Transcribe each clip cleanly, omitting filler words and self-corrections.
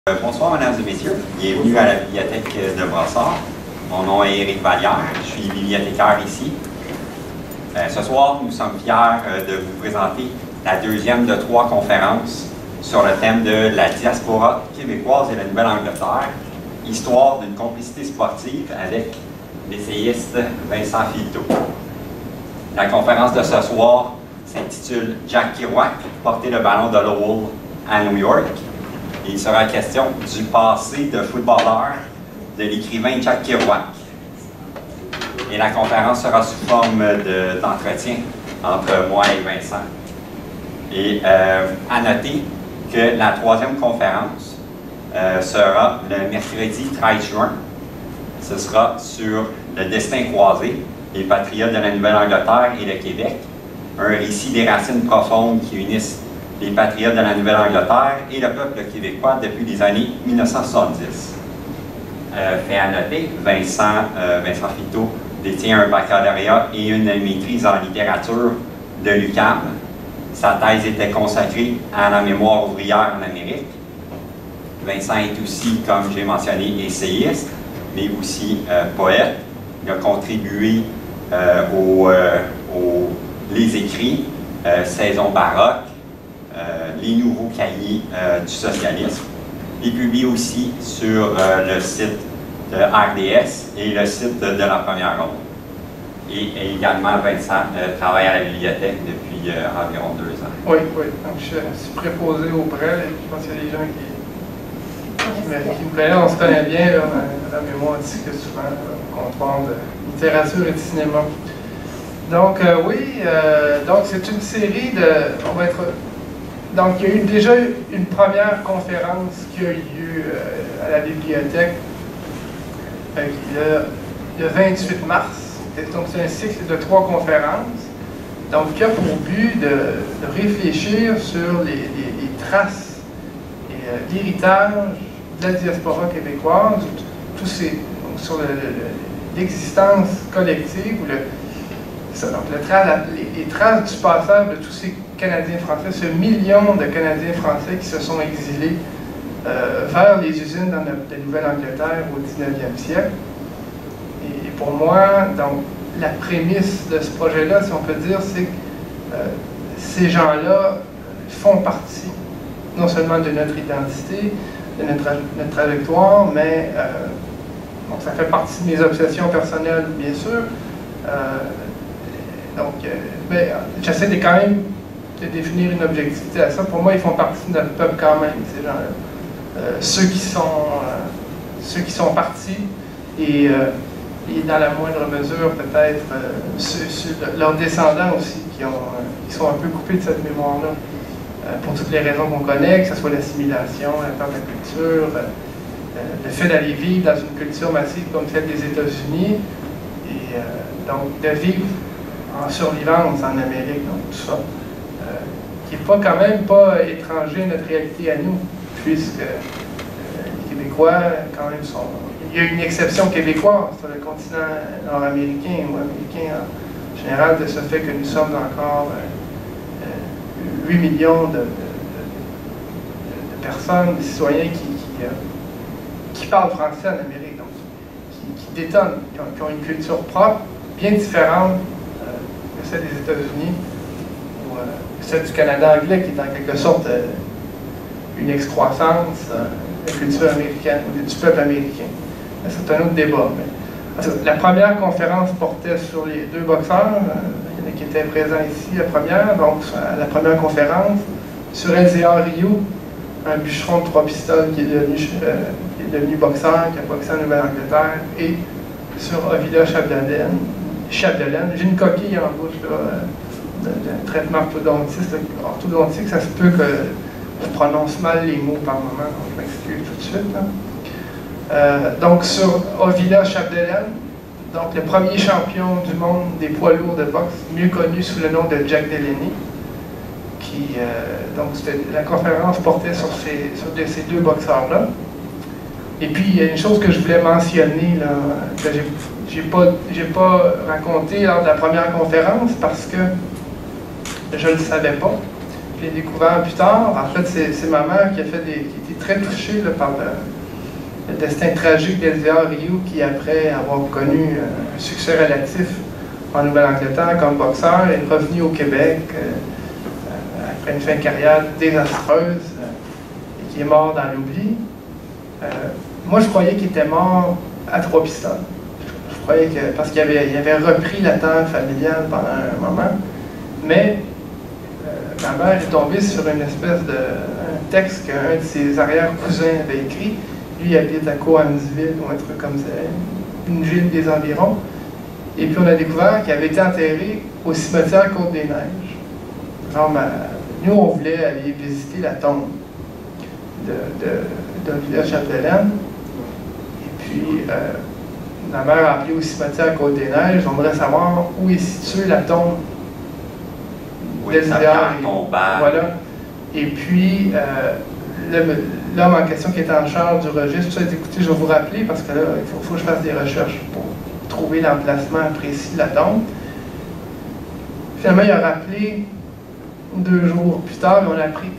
Bonsoir, mesdames et messieurs. Bienvenue à la bibliothèque de Brossard. Mon nom est Éric Vallière. Je suis bibliothécaire ici. Ce soir, nous sommes fiers de vous présenter la deuxième de 3 conférences sur le thème de la diaspora québécoise et la Nouvelle-Angleterre, histoire d'une complicité sportive avec l'essayiste Vincent Filleteau. La conférence de ce soir s'intitule « Jack Kerouac, porter le ballon de Lowell à New York ». Il sera question du passé de footballeur de l'écrivain Jack Kerouac. Et la conférence sera sous forme d'entretien entre moi et Vincent. Et à noter que la 3e conférence sera le mercredi 13 juin. Ce sera sur le destin croisé, les patriotes de la Nouvelle-Angleterre et le Québec, un récit des racines profondes qui unissent les patriotes de la Nouvelle-Angleterre et le peuple québécois depuis les années 1970. Fait à noter, Vincent Filleteau détient un baccalauréat et une maîtrise en littérature de l'UQAM. Sa thèse était consacrée à la mémoire ouvrière en Amérique. Vincent est aussi, comme j'ai mentionné, essayiste, mais aussi poète. Il a contribué les écrits, Saison baroque, les nouveaux cahiers du socialisme. Il publie aussi sur le site de RDS et le site de la Première Ronde. Et également, Vincent travaille à la bibliothèque depuis environ 2 ans. Oui. Donc, je suis préposé auprès. Je pense qu'il y a des gens qui me connaissent. On se connaît bien, là, la mémoire discute souvent au comptoir de littérature et de cinéma. Donc, donc c'est une série de... On va être... Donc, il y a eu déjà une première conférence qui a eu lieu à la bibliothèque le 28 mars. Donc, c'est un cycle de 3 conférences. Donc, qui a pour but de réfléchir sur les traces et l'héritage de la diaspora québécoise, sur l'existence collective, ou les traces du passage de tous ces Canadiens français, ce million de Canadiens français qui se sont exilés vers les usines dans la Nouvelle-Angleterre au 19e siècle. Et pour moi, donc, la prémisse de ce projet-là, si on peut dire, c'est que ces gens-là font partie non seulement de notre identité, de notre trajectoire, mais donc ça fait partie de mes obsessions personnelles, bien sûr. J'essaie de quand même de définir une objectivité à ça. Pour moi, ils font partie de notre peuple quand même, ces gens-là. Ceux qui sont partis et dans la moindre mesure, peut-être, leurs descendants aussi, qui sont un peu coupés de cette mémoire-là. Pour toutes les raisons qu'on connaît, que ce soit l'assimilation, la perte de la culture, le fait d'aller vivre dans une culture massive comme celle des États-Unis, et donc de vivre en survivance en Amérique, donc tout ça, qui n'est quand même pas étranger à notre réalité à nous, puisque les Québécois, quand même, il y a une exception québécoise sur le continent nord-américain ou américain en général, de ce fait que nous sommes encore 8 millions de personnes, de citoyens qui parlent français en Amérique, donc qui détonnent, qui ont une culture propre, bien différente de celle des États-Unis ou celle du Canada anglais, qui est en quelque sorte une excroissance de la culture américaine ou du peuple américain. C'est un autre débat. Mais, la première conférence portait sur les 2 boxeurs. Il y en a qui étaient présents ici, la première. Donc, la première conférence sur Elzéar Rioux, un bûcheron de 3 pistoles qui est devenu boxeur, qui a boxé en Nouvelle-Angleterre, et sur Ovila Chapdelaine. J'ai une coquille en bouche de traitement orthodontique. Ça se peut que je prononce mal les mots par moment, donc je m'excuse tout de suite. Donc sur Ovila Chapdelaine, donc le premier champion du monde des poids lourds de boxe, mieux connu sous le nom de Jack Delaney, donc la conférence portait sur ces 2 boxeurs-là. Et puis il y a une chose que je voulais mentionner, là, que j'ai pas raconté lors de la première conférence parce que je ne le savais pas. Je l'ai découvert plus tard. En fait, c'est ma mère qui a fait qui était très touché là, par le destin tragique d'Elzéar Rioux, qui, après avoir connu un succès relatif en Nouvelle-Angleterre comme boxeur, est revenu au Québec après une fin de carrière désastreuse et qui est mort dans l'oubli. Moi, je croyais qu'il était mort à Trois-Pistoles. Je croyais que, parce qu'il avait repris la terre familiale pendant un moment, mais ma mère est tombée sur une espèce de un texte qu'un de ses arrière-cousins avait écrit. Lui, il habite à Cohamsville, ou un truc comme ça, une ville des environs. Et puis on a découvert qu'il avait été enterré au cimetière Côte-des-Neiges. Alors, nous, on voulait aller visiter la tombe d'Olivia-Chapdelaine. Et puis, ma mère a appelé au cimetière Côte-des-Neiges. On voudrait savoir où est située la tombe d'Elzéar. Voilà. Et puis, l'homme en question qui était en charge du registre, tout ça, a dit, écoutez, je vais vous rappeler parce que là, il faut que je fasse des recherches pour trouver l'emplacement précis de la tombe. Finalement, il a rappelé 2 jours plus tard, et on a appris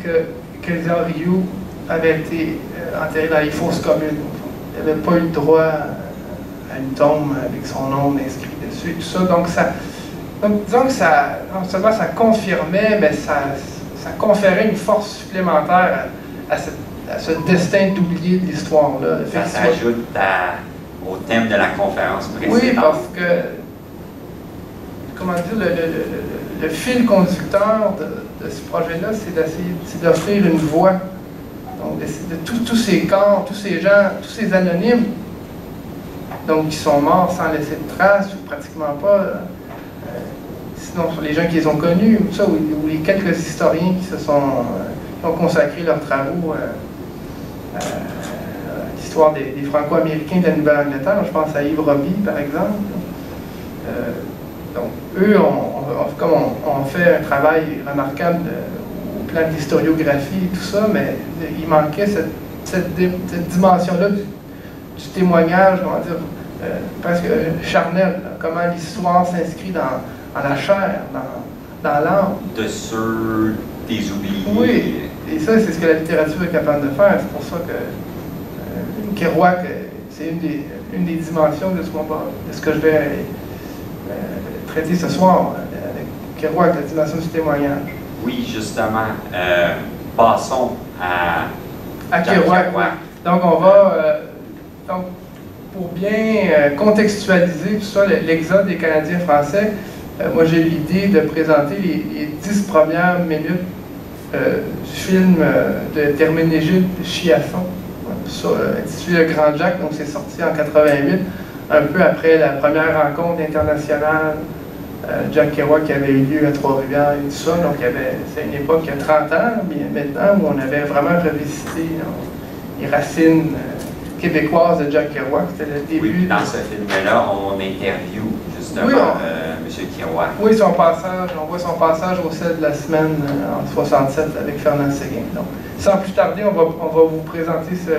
qu'Elzéar Rioux avait été enterré dans les fosses communes. Il n'avait pas eu le droit à une tombe avec son nom inscrit dessus et tout ça. Donc disons que ça, non seulement ça confirmait, mais ça conférait une force supplémentaire à ce destin d'oublier de l'histoire-là. Ça s'ajoute au thème de la conférence précédente. Oui, parce que, comment dire, le fil conducteur de ce projet-là, c'est d'offrir une voix. Donc, de tous ces corps, tous ces gens, tous ces anonymes, donc qui sont morts sans laisser de traces, ou pratiquement pas, sinon sur les gens qui les ont connus, ou, ça, ou les quelques historiens qui ont consacré leurs travaux à l'histoire des Franco-Américains de la Nouvelle-Angleterre. Je pense à Yves Roby, par exemple. Donc, eux, comme on fait un travail remarquable au plan de l'historiographie et tout ça, mais il manquait cette dimension-là du témoignage, on va dire, presque charnel, là, comment l'histoire s'inscrit dans la chair, dans l'âme. De ceux des oubliés. Oui, et ça, c'est ce que la littérature est capable de faire. C'est pour ça que Kerouac, c'est une des dimensions de ce que je vais traiter ce soir, avec Kerouac, la dimension du témoignage. Oui, justement. Passons à Kerouac. Donc, on va... donc, pour bien contextualiser tout ça, l'exode des Canadiens français, moi j'ai eu l'idée de présenter les 10 premières minutes du film d'Herménégilde Chiasson, intitulé Le Grand Jack. Donc c'est sorti en 88, un peu après la première rencontre internationale Jack Kerouac qui avait eu lieu à Trois-Rivières et tout ça. Donc c'est une époque il y a 30 ans, mais maintenant, où on avait vraiment revisité les racines québécoises de Jack Kerouac. C'était le début. Oui, dans ce film-là, on interview justement M. Kerouac. Oui, on voit son passage au sel de la semaine en 67 avec Fernand Séguin. Donc, sans plus tarder, on va vous présenter ce...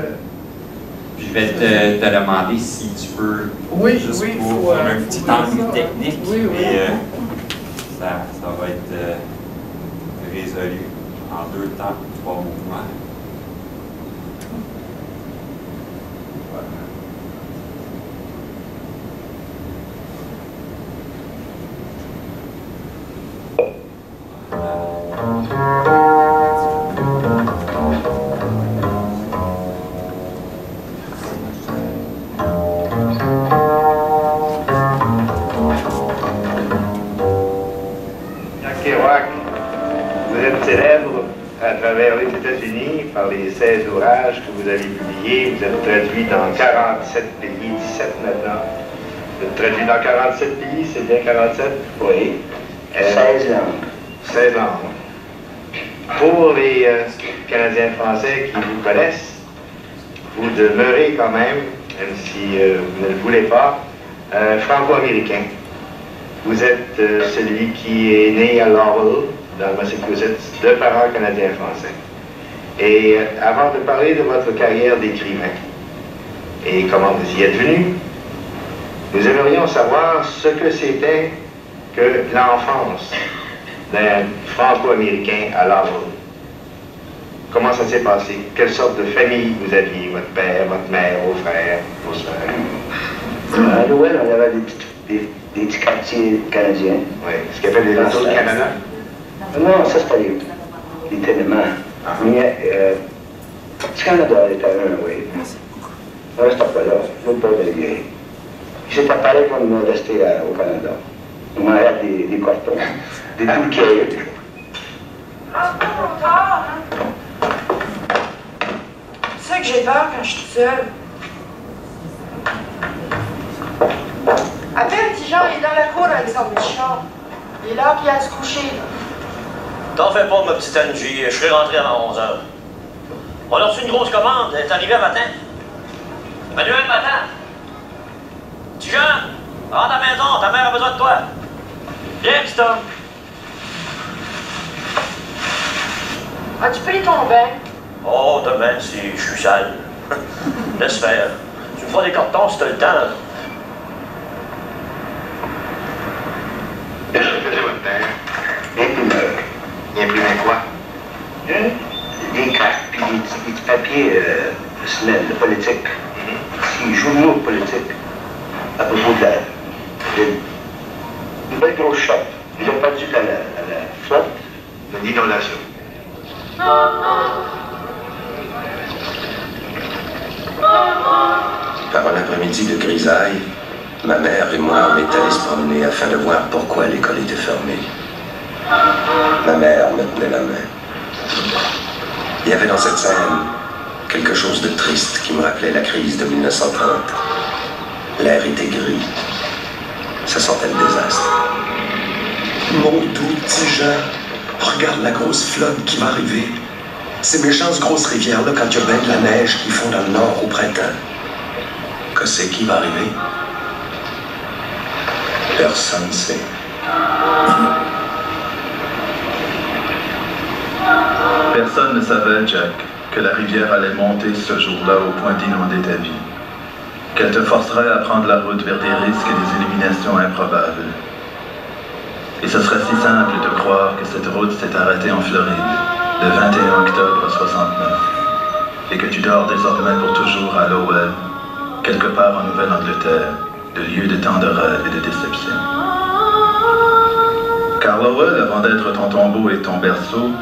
Je vais te demander si tu peux, juste pour un petit angle technique, mais ça va être résolu en 2 temps, 3 mouvements. Par les 16 ouvrages que vous avez publiés. Vous êtes traduit dans 47 pays, 17 maintenant. Vous êtes traduit dans 47 pays, c'est bien 47? Oui. 16 langues. 16 langues. Pour les Canadiens français qui vous connaissent, vous demeurez quand même, même si vous ne le voulez pas, franco-américain. Vous êtes celui qui est né à Lowell, dans le Massachusetts, de parents canadiens-français. Et avant de parler de votre carrière d'écrivain et comment vous y êtes venu, nous aimerions savoir ce que c'était que l'enfance d'un franco-américain à Lowell. comment ça s'est passé? Quelle sorte de famille vous aviez? Votre père, votre mère, vos frères, vos soeurs? À Noël, on avait des petits quartiers canadiens. Oui. Ce qu'on appelle les Little Canada? Non, ça c'était les ténements. Mais le Canada était un, oui. On restait pas là, l'autre bord de la guerre. C'était pareil qu'on est resté au Canada. On mangeait des cartons, des bouquets. Ah, c'est pas trop tard, hein? Tu sais que j'ai peur quand je suis toute seule. À peine, petit Jean, il est dans la cour avec son petit char. Il est là, puis il a à se coucher, là. T'en fais pas, ma petite Angie, je serai rentré avant 11h. On a reçu une grosse commande, elle est arrivée à matin. Manuel, matin. Petit Jean, rentre à la maison, ta mère a besoin de toi. Viens, petit homme. As-tu pris ton bain? Oh, demain, si je suis sale. Laisse faire. Tu me feras des cartons si t'as le temps, là. Qu'est-ce que faisait votre père? Imprimeur. Il imprimait quoi? Des cartes, puis des petits papiers de semaine, de politique. Des journaux politiques à propos de une belle grosse shop. Ils ont perdu la flotte. Une inondation. Par un après-midi de grisaille, ma mère et moi on est allés se promener afin de voir pourquoi l'école était fermée. Ma mère me tenait la main. Il y avait dans cette scène quelque chose de triste qui me rappelait la crise de 1930. L'air était gris. Ça sentait le désastre. Mon doux petit Jean, regarde la grosse flotte qui va arriver. Ces méchantes grosses rivières-là, quand il y a bien de la neige qui fond dans le nord au printemps. Que c'est qui va arriver? Personne ne sait. Personne ne savait, Jack, que la rivière allait monter ce jour-là au point d'inonder ta vie. Qu'elle te forcerait à prendre la route vers des risques et des éliminations improbables. Et ce serait si simple de croire que cette route s'est arrêtée en Floride, le 21 octobre 69, et que tu dors désormais pour toujours à Lowell, quelque part en Nouvelle-Angleterre, le lieu de tant de rêves et de déceptions. Car Lowell, avant d'être ton tombeau et ton berceau,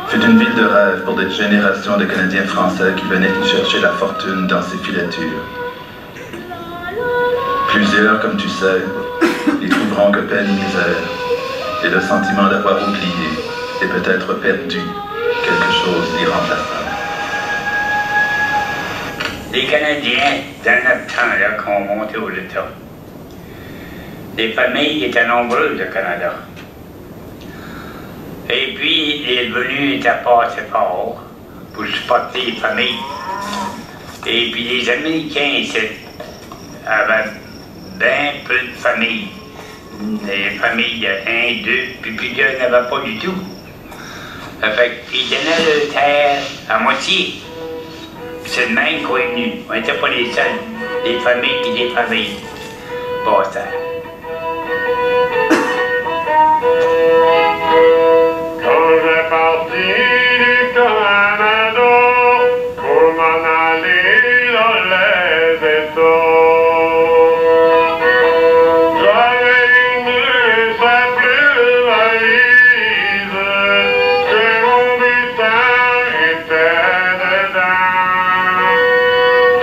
fut une ville de rêve pour des générations de Canadiens français qui venaient y chercher la fortune dans ses filatures. Plusieurs, comme tu sais, y trouveront que peine et misère, et le sentiment d'avoir oublié et peut-être perdu quelque chose d'irremplaçable. Les Canadiens, dans notre temps-là, qui ont monté aux États, les familles étaient nombreuses au Canada. Et puis, les venus étaient pas assez forts pour supporter les familles. Et puis, les Américains ici avaient bien peu de familles. Les familles de 1, 2, puis plusieurs n'avaient pas du tout. Fait qu'ils donnaient leur terre à moitié. C'est le même qu'on est venu. On n'était pas les seuls. Les familles puis des familles. Bon, ça. Quand j'ai parti du Canada pour m'en aller dans les États, j'avais une simple valise que mon butin était dedans.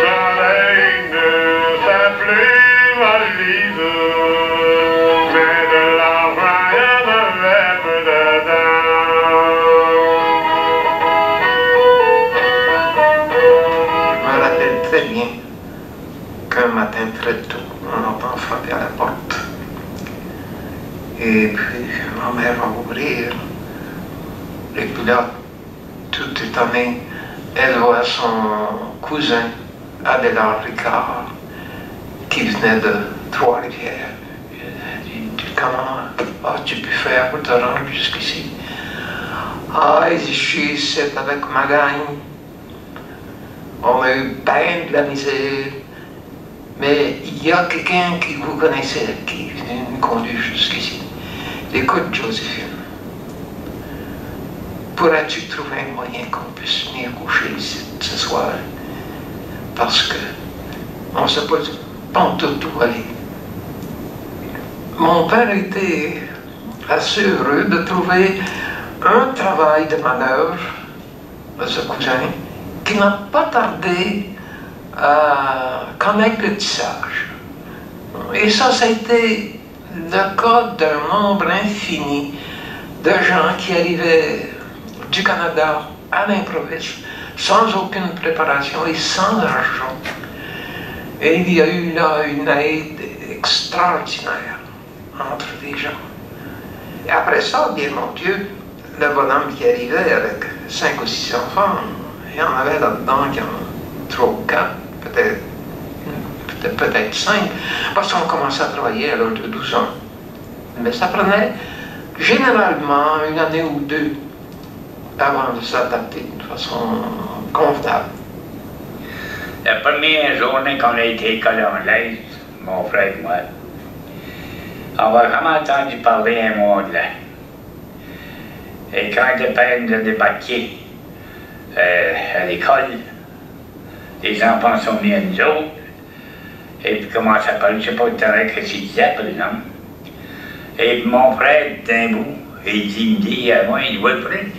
J'avais une simple valise, mais de l'argent il y en avait peu dedans. Je me rappelle très bien qu'un matin très tôt, on entend frapper à la porte. Et puis ma mère va ouvrir. Et puis là, tout étonné, elle voit son cousin, Abélard Ricard, qui venait de Trois-Rivières. Elle dit, comment as-tu pu faire pour te rendre jusqu'ici? Ah, je suis ici avec ma gang. On a eu bien de la misère. Mais il y a quelqu'un qui vous connaissait, qui venait nous conduire jusqu'ici. Écoute, Joséphine, pourrais-tu trouver un moyen qu'on puisse venir coucher ici ce soir? Parce que on ne sait pas pantoute où aller. Mon père était assez heureux de trouver un travail de manœuvre de ce cousin qui n'a pas tardé à connaître le tissage. Et ça a été le cas d'un nombre infini de gens qui arrivaient du Canada à l'improviste, sans aucune préparation et sans argent. Et il y a eu là une aide extraordinaire entre les gens. Et après ça, bien mon Dieu, le bonhomme qui arrivait avec 5 ou 6 enfants, il y en avait là-dedans qui en ont 3 ou 4, peut-être 5, parce qu'on commençait à travailler à l'âge de 12 ans. Mais ça prenait généralement 1 année ou 2 avant de s'adapter d'une façon convenable. La première journée qu'on a été école anglaise, mon frère et moi, on n'a jamais entendu parler un mot anglais. Et quand le père nous a débarqué à l'école, les enfants sont venus à nous autres, et puis commencent à parler, je ne sais pas que c'est disait, par exemple. Et puis mon frère, d'un bout, il me dit à moi, il dit, Wilfred,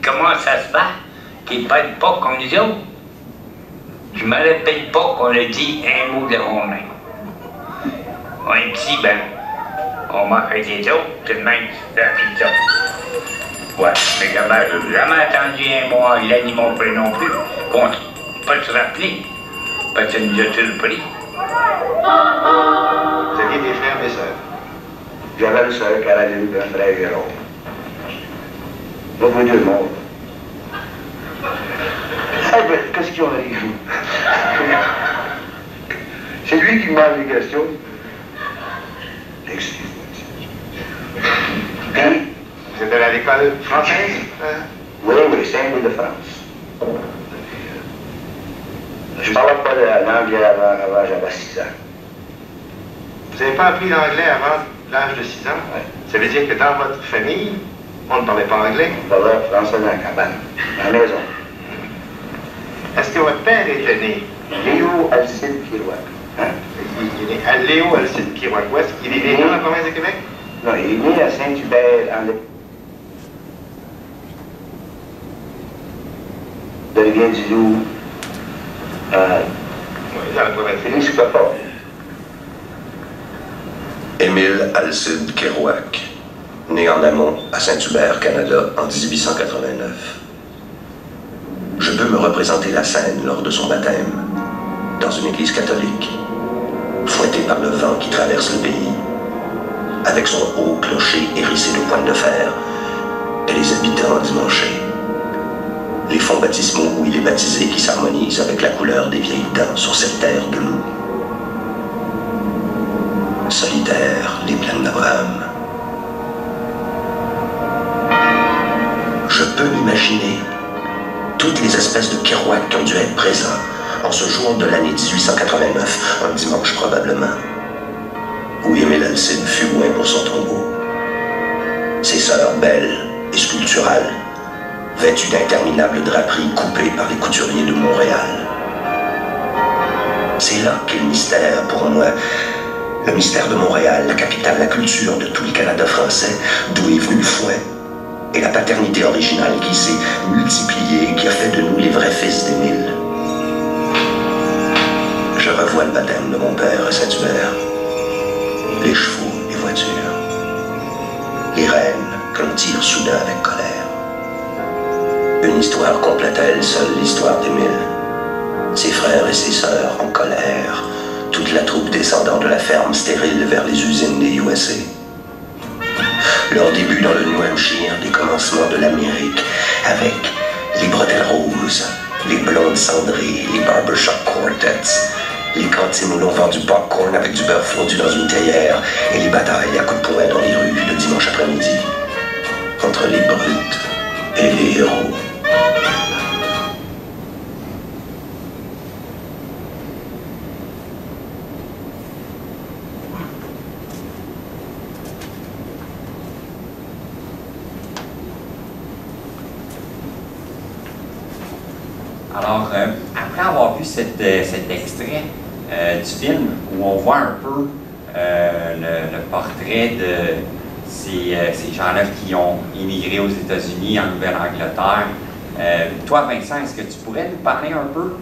comment ça se fait qu'ils ne parlent pas comme nous autres? Je ne me rappelle pas qu'on a dit un mot de la journée. On est petit, ben, on marque les autres, tout de même, ça fait ça. Ouais, mais quand même, je n'ai jamais entendu un mot anglais ni mon frère non plus, qu'on ne peut pas se rappeler, parce que ça nous a surpris. Vous aviez des frères et des sœurs? J'avais une sœur, Caroline, et un frère, Jérôme. Nous venons du monde. Eh bien, qu'est-ce qu'ils ont arrivé? C'est lui qui me pose les questions. Vous êtes allé à l'école française? Oui, oui, Saint-Louis-de-France. Je ne parlais pas l'anglais avant j'avais 6 ans. Vous n'avez pas appris l'anglais avant l'âge de 6 ans? Oui. Ça veut dire que dans votre famille, on ne parlait pas anglais? On parlait français dans la cabane, à la maison. Est-ce que votre père était né? Léo Alcide Pirouac. Hein? Il est né à Léo Alcide Pirouac. Où est-ce qu'il est né dans la province de Québec? Non, il est né à Saint-Hubert, de Rivière-du-Loup. Oui, dans la province de Félix Coppard. Émile Alcide Kerouac, né en amont à Saint-Hubert, Canada, en 1889. Je peux me représenter la scène lors de son baptême, dans une église catholique, fouetté par le vent qui traverse le pays, avec son haut clocher hérissé de pointes de fer et les habitants endimanchés. Les fonds baptismaux où il est baptisé qui s'harmonisent avec la couleur des vieilles dents sur cette terre de loup. Solitaires, les plaines d'Abraham. Je peux m'imaginer toutes les espèces de Kerouac qui ont dû être présents en ce jour de l'année 1889, un dimanche probablement, où Émile Alcide fut loin pour son tombeau. Ses sœurs belles et sculpturales, vêtues d'interminables draperies coupées par les couturiers de Montréal. C'est là qu'est le mystère pour moi. Le mystère de Montréal, la capitale, la culture de tout le Canada français, d'où est venu le fouet, et la paternité originale qui s'est multipliée et qui a fait de nous les vrais fils d'Émile. Je revois le baptême de mon père à Saint-Hubert, les chevaux, les voitures, les reines que l'on tire soudain avec colère. Une histoire complète à elle seule, l'histoire d'Émile. Ses frères et ses sœurs en colère, toute la troupe descendant de la ferme stérile vers les usines des USA. Leur début dans le New Hampshire, des commencements de l'Amérique, avec les bretelles roses, les blondes cendrées, les barbershop quartets, les cantines où l'on vend du popcorn avec du beurre fondu dans une théière, et les batailles à coups de poing dans les rues le dimanche après-midi, entre les brutes et les héros. Alors, après avoir vu cet extrait du film où on voit un peu le portrait de ces gens-là qui ont immigré aux États-Unis, en Nouvelle-Angleterre, toi, Vincent, est-ce que tu pourrais nous parler un peu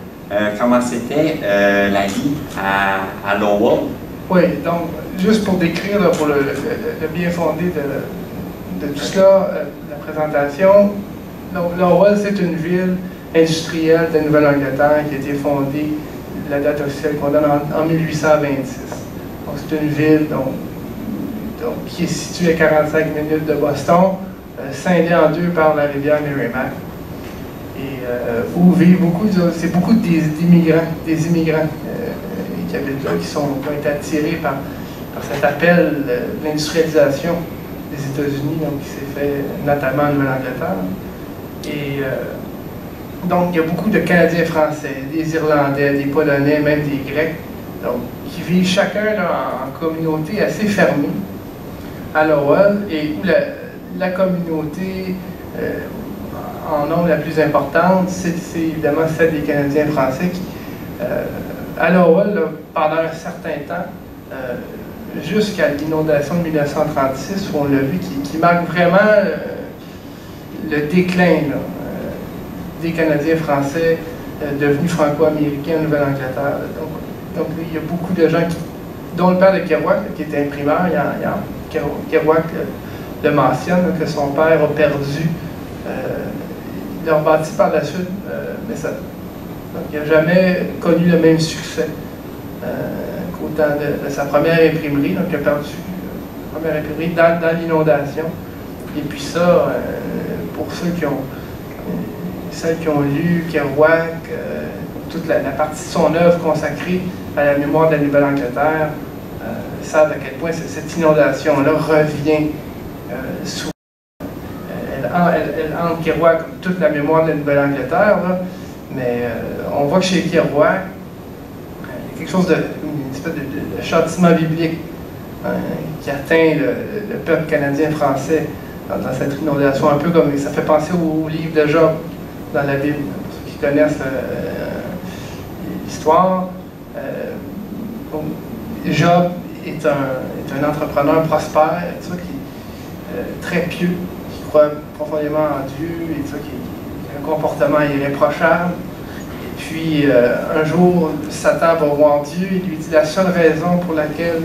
comment c'était la vie à Lowell? Oui, donc, juste pour décrire, là, pour le bien fondé de tout cela, la présentation, donc, Lowell, c'est une ville industrielle de Nouvelle-Angleterre qui a été fondée, la date officielle qu'on donne en 1826. Donc, c'est une ville qui est située à 45 minutes de Boston, scindée en deux par la rivière Merrimack. Et où vivent beaucoup d'immigrants, des immigrants qui habitent là, qui ont été attirés par cet appel de l'industrialisation des États-Unis, donc qui s'est fait notamment en Nouvelle-Angleterre. Et donc, il y a beaucoup de Canadiens français, des Irlandais, des Polonais, même des Grecs, donc, qui vivent chacun là, en communauté assez fermée à Lowell, et où la communauté en nombre la plus importante, c'est évidemment celle des Canadiens français qui, à Lowell, là, pendant un certain temps, jusqu'à l'inondation de 1936, où on l'a vu, qui marque vraiment le déclin là, des Canadiens français devenus franco-américains en Nouvelle-Angleterre. Donc, il y a beaucoup de gens dont le père de Kerouac, qui était imprimeur, Kerouac le mentionne, que son père a perdu. Il a rebâti par la suite, mais ça, donc, il n'a jamais connu le même succès qu'au temps de sa première imprimerie. Donc, il a perdu la première imprimerie dans l'inondation. Et puis ça, pour celles qui ont lu Kerouac, toute la partie de son œuvre consacrée à la mémoire de la Nouvelle-Angleterre, savent à quel point cette inondation-là revient souvent. Elle hante Kerouac comme toute la mémoire de la Nouvelle-Angleterre, mais on voit que chez Kerouac, il y a quelque chose une espèce de châtiment biblique qui atteint le peuple canadien-français dans cette inondation, un peu comme ça fait penser au livre de Job dans la Bible, pour ceux qui connaissent l'histoire. Job est un entrepreneur prospère, qui est très pieux, qui croit profondément en Dieu, et qui a un comportement irréprochable. Et puis, un jour, Satan va voir Dieu et lui dit la seule raison pour laquelle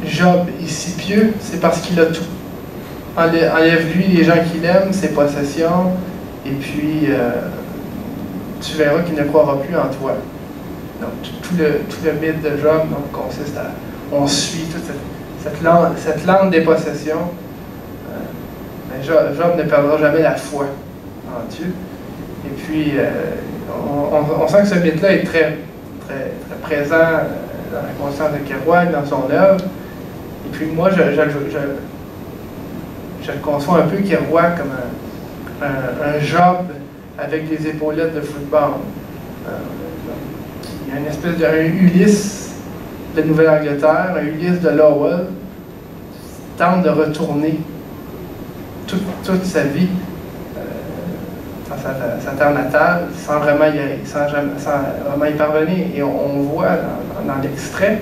Job est si pieux, c'est parce qu'il a tout. Enlève-lui les gens qu'il aime, ses possessions, et puis tu verras qu'il ne croira plus en toi. Donc, tout le mythe de Job consiste à... On suit toute cette lande des possessions. Mais Job ne perdra jamais la foi en Dieu. Et puis, on sent que ce mythe-là est très, très, très présent dans la conscience de Kerouac, dans son œuvre. Et puis moi, je le conçois un peu Kerouac comme un Job avec des épaulettes de football. Il y a une espèce d'un Ulysse de Nouvelle-Angleterre, un Ulysse de Lowell, qui tente de retourner toute sa vie dans sa terre natale, sans vraiment y parvenir. Et on voit dans l'extrait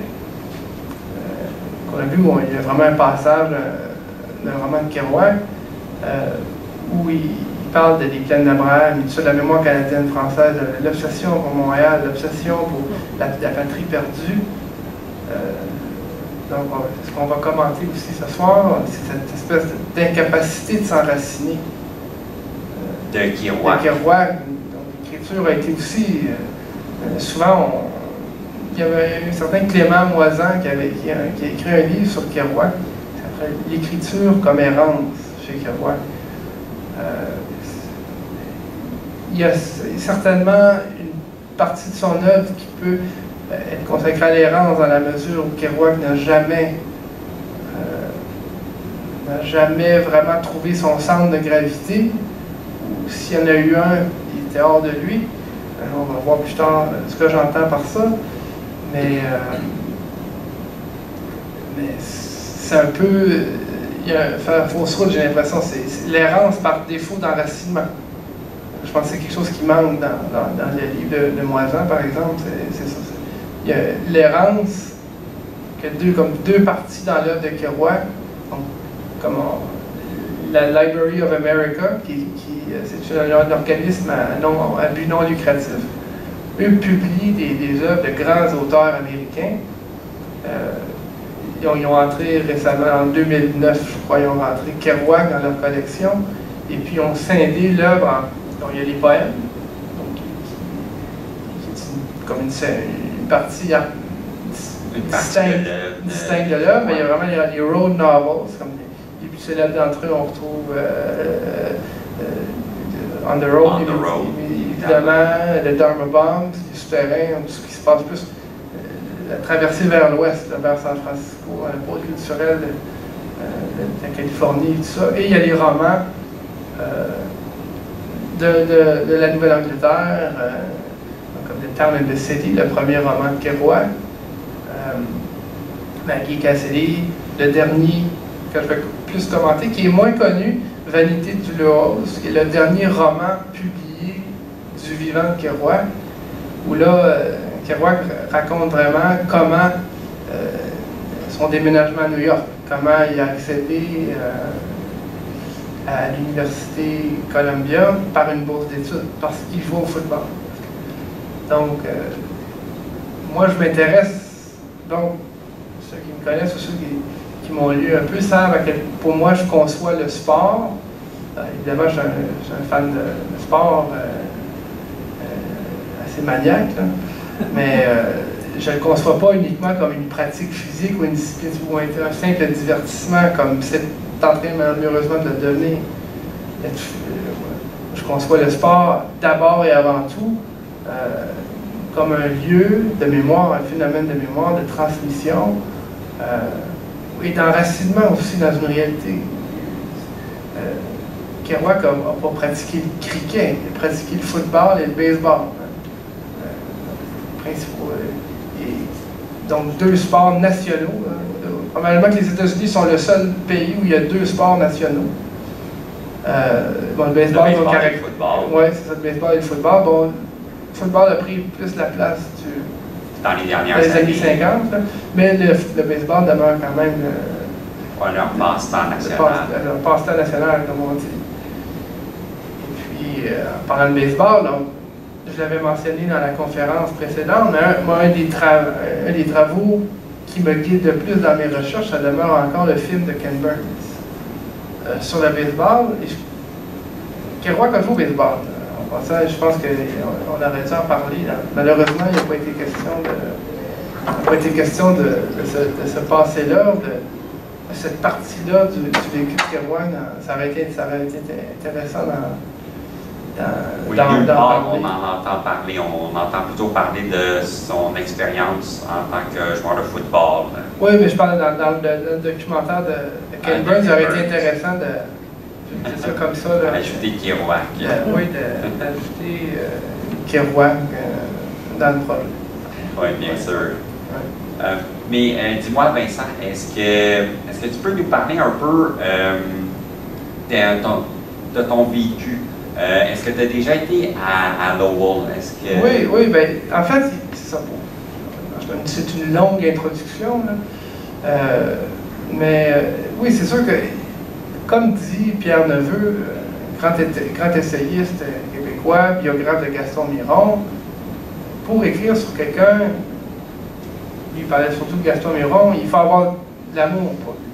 qu'on a vu, où il y a vraiment un passage d'un roman de Kerouac où il parle des plaines d'Abraham, de la mémoire canadienne-française, l'obsession pour Montréal, l'obsession pour la patrie perdue. Donc, ce qu'on va commenter aussi ce soir, c'est cette espèce d'incapacité de s'enraciner. De Kerouac. L'écriture a été aussi, souvent, il y avait un certain Clément Moisan qui a écrit un livre sur Kerouac, qui s'appelle L'écriture comme errance chez Kerouac. Il y a certainement une partie de son œuvre qui peut être consacrée à l'errance dans la mesure où Kerouac n'a jamais vraiment trouvé son centre de gravité, ou s'il y en a eu un, il était hors de lui. On va voir plus tard ce que j'entends par ça, mais c'est un peu... Il y a faire fausse route, j'ai l'impression, c'est l'errance par défaut d'enracinement. je pense que c'est quelque chose qui manque dans le livre de Moisan, par exemple. C'est ça. Il y a l'errance, comme deux parties dans l'œuvre de Kerouac, comme la Library of America, c'est un organisme à but non lucratif. Eux publient des œuvres de grands auteurs américains. Ils ont entré récemment, en 2009, je crois, ils ont rentré Kerouac dans leur collection, et puis ils ont scindé l'œuvre donc il y a les poèmes, comme une partie distincte de l'œuvre, mais il y a vraiment les road novels, comme les plus célèbres d'entre eux, on retrouve On the Road, évidemment, le Dharma Bomb, le souterrain, tout ce qui se passe plus, la traversée vers l'ouest, vers San Francisco, le pôle culturel de la Californie, tout ça. Et il y a les romans de la Nouvelle-Angleterre, comme The Town and the City, le premier roman de Kerouac, Maggie Cassidy, le dernier que je vais plus commenter, qui est moins connu, Vanité du Rose, qui est le dernier roman publié du vivant de Kerouac, où là, Kerouac raconte vraiment comment son déménagement à New York, comment il a accédé à l'université Columbia par une bourse d'études, parce qu'il joue au football. Donc, moi, je m'intéresse, donc, ceux qui me connaissent ou ceux qui m'ont lu un peu savent à quel pour moi, je conçois le sport. Évidemment, je suis un fan de sport assez maniaque, là. Mais je ne le conçois pas uniquement comme une pratique physique ou une discipline ou un simple divertissement comme c'est en train malheureusement de le devenir. Je conçois le sport d'abord et avant tout comme un lieu de mémoire, un phénomène de mémoire, de transmission et d'enracinement aussi dans une réalité. Kerouac n'a pas pratiqué le cricket, il a pratiqué le football et le baseball. Principaux. Donc, deux sports nationaux. Probablement que les États-Unis sont le seul pays où il y a deux sports nationaux. Bon, le baseball, le football. Oui, c'est ça, le baseball et le football. Bon, le football a pris plus la place dans les dernières années 50, là. Mais le baseball demeure quand même leur passe-temps national. Leur passe-temps national, comme on dit. Et puis, pendant le baseball, donc, je l'avais mentionné dans la conférence précédente, mais un des travaux qui me guide le plus dans mes recherches, ça demeure encore le film de Ken Burns sur le baseball. Kerouac a joué au baseball. En passant, je pense qu'on aurait dû en parler. Là. Malheureusement, il n'a pas été question de ce passé-là, de cette partie-là du vécu de Kerouac. Ça aurait été intéressant oui, nulle part on en entend parler. On entend plutôt parler de son expérience en tant que joueur de football. Oui, mais je parle dans le documentaire de Ken Burns, il aurait été intéressant de ça comme ça. Ajouter Kerouac. Oui, d'ajouter Kerouac dans le projet. Oui, bien sûr. Ouais. Mais dis-moi, Vincent, est-ce que tu peux nous parler un peu de ton vécu? Est-ce que tu as déjà été à Lowell? Oui, ben, en fait, c'est ça. C'est une longue introduction, là. Mais oui, c'est sûr que, comme dit Pierre Neveu, grand essayiste québécois, biographe de Gaston Miron, pour écrire sur quelqu'un, lui il parlait surtout de Gaston Miron, il faut avoir de l'amour pour lui.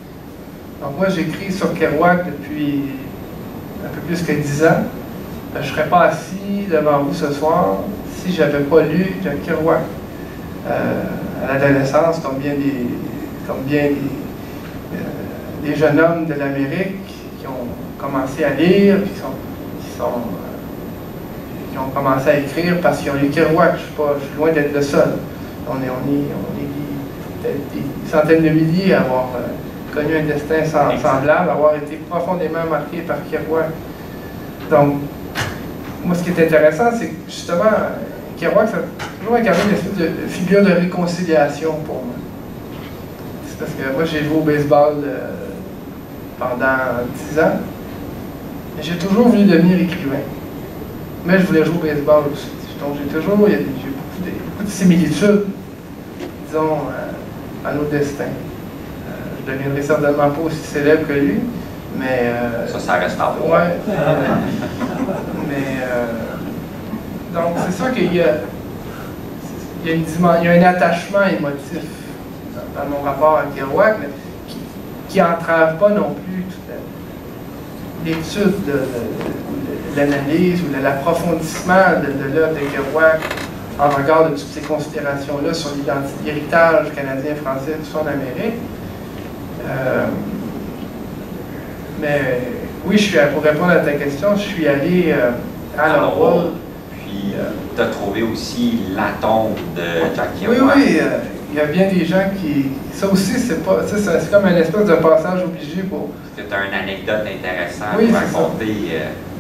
Donc moi, j'écris sur Kerouac depuis un peu plus que 10 ans. Je ne serais pas assis devant vous ce soir si je n'avais pas lu Jack Kerouac à l'adolescence, comme bien des jeunes hommes de l'Amérique qui ont commencé à lire, qui ont commencé à écrire parce qu'ils ont lu Kerouac. Je suis loin d'être le seul. On est peut-être des centaines de milliers à avoir connu un destin semblable, à avoir été profondément marqué par Kerouac. Donc, moi, ce qui est intéressant, c'est que justement, Kerouac, ça a toujours incarné une espèce de figure de réconciliation pour moi. C'est parce que moi, j'ai joué au baseball pendant 10 ans, et j'ai toujours voulu devenir écrivain. Mais je voulais jouer au baseball aussi. Donc j'ai beaucoup de similitudes, disons, à nos destins. Je ne deviendrai certainement pas aussi célèbre que lui, mais... ça reste à voir. Ouais. Donc c'est sûr qu'il y a un attachement émotif dans mon rapport à Kerouac, mais qui n'entrave pas non plus toute l'étude, l'analyse ou l'approfondissement de l'œuvre de Kerouac en regard de toutes ces considérations-là sur l'héritage canadien-français de son Amérique. Mais oui, pour répondre à ta question, je suis allé à Lowell. Puis, tu as trouvé aussi la tombe de Jack Kerouac. Oui, il y a bien des gens qui... Ça aussi, c'est comme un espèce de passage obligé pour... Parce que tu as une anecdote intéressante oui, à raconter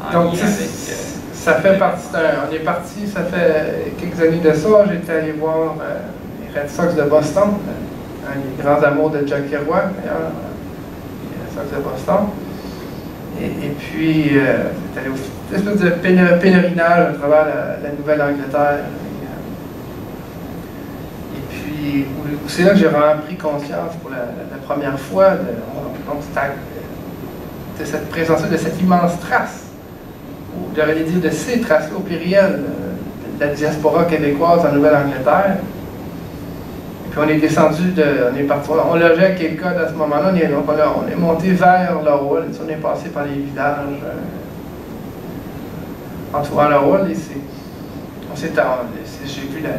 en donc, lien avec... ça fait partie on est parti, ça fait quelques années de ça, j'étais allé voir les Red Sox de Boston, les grands amours de Jack Kerouac, d'ailleurs, les Red Sox de Boston. Et puis, c'est allé une espèce de pèlerinage à travers la Nouvelle-Angleterre. Et puis, c'est là que j'ai vraiment pris conscience pour la première fois de cette présence-là, de cette immense trace, ou j'aurais dire de ces traces-là au pluriel, de la diaspora québécoise en Nouvelle-Angleterre. Puis on est descendu on est parti, on logeait à Cape Cod à ce moment-là, on est monté vers Lowell, on est passé par les villages entourant Lowell, et j'ai vu la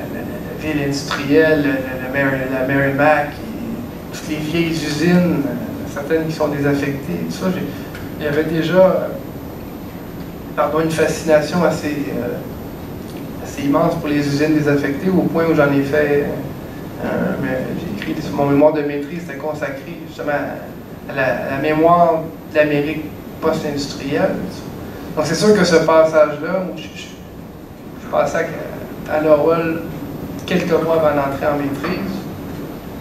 ville industrielle, la Merrimack, toutes les vieilles usines, certaines qui sont désaffectées, tout ça. Il y avait déjà une fascination assez immense pour les usines désaffectées, au point où j'en ai fait... j'ai écrit mon mémoire de maîtrise, c'était consacré justement à la mémoire de l'Amérique post-industrielle. Donc c'est sûr que ce passage-là, où je passais à Lowell quelques mois avant d'entrer en maîtrise,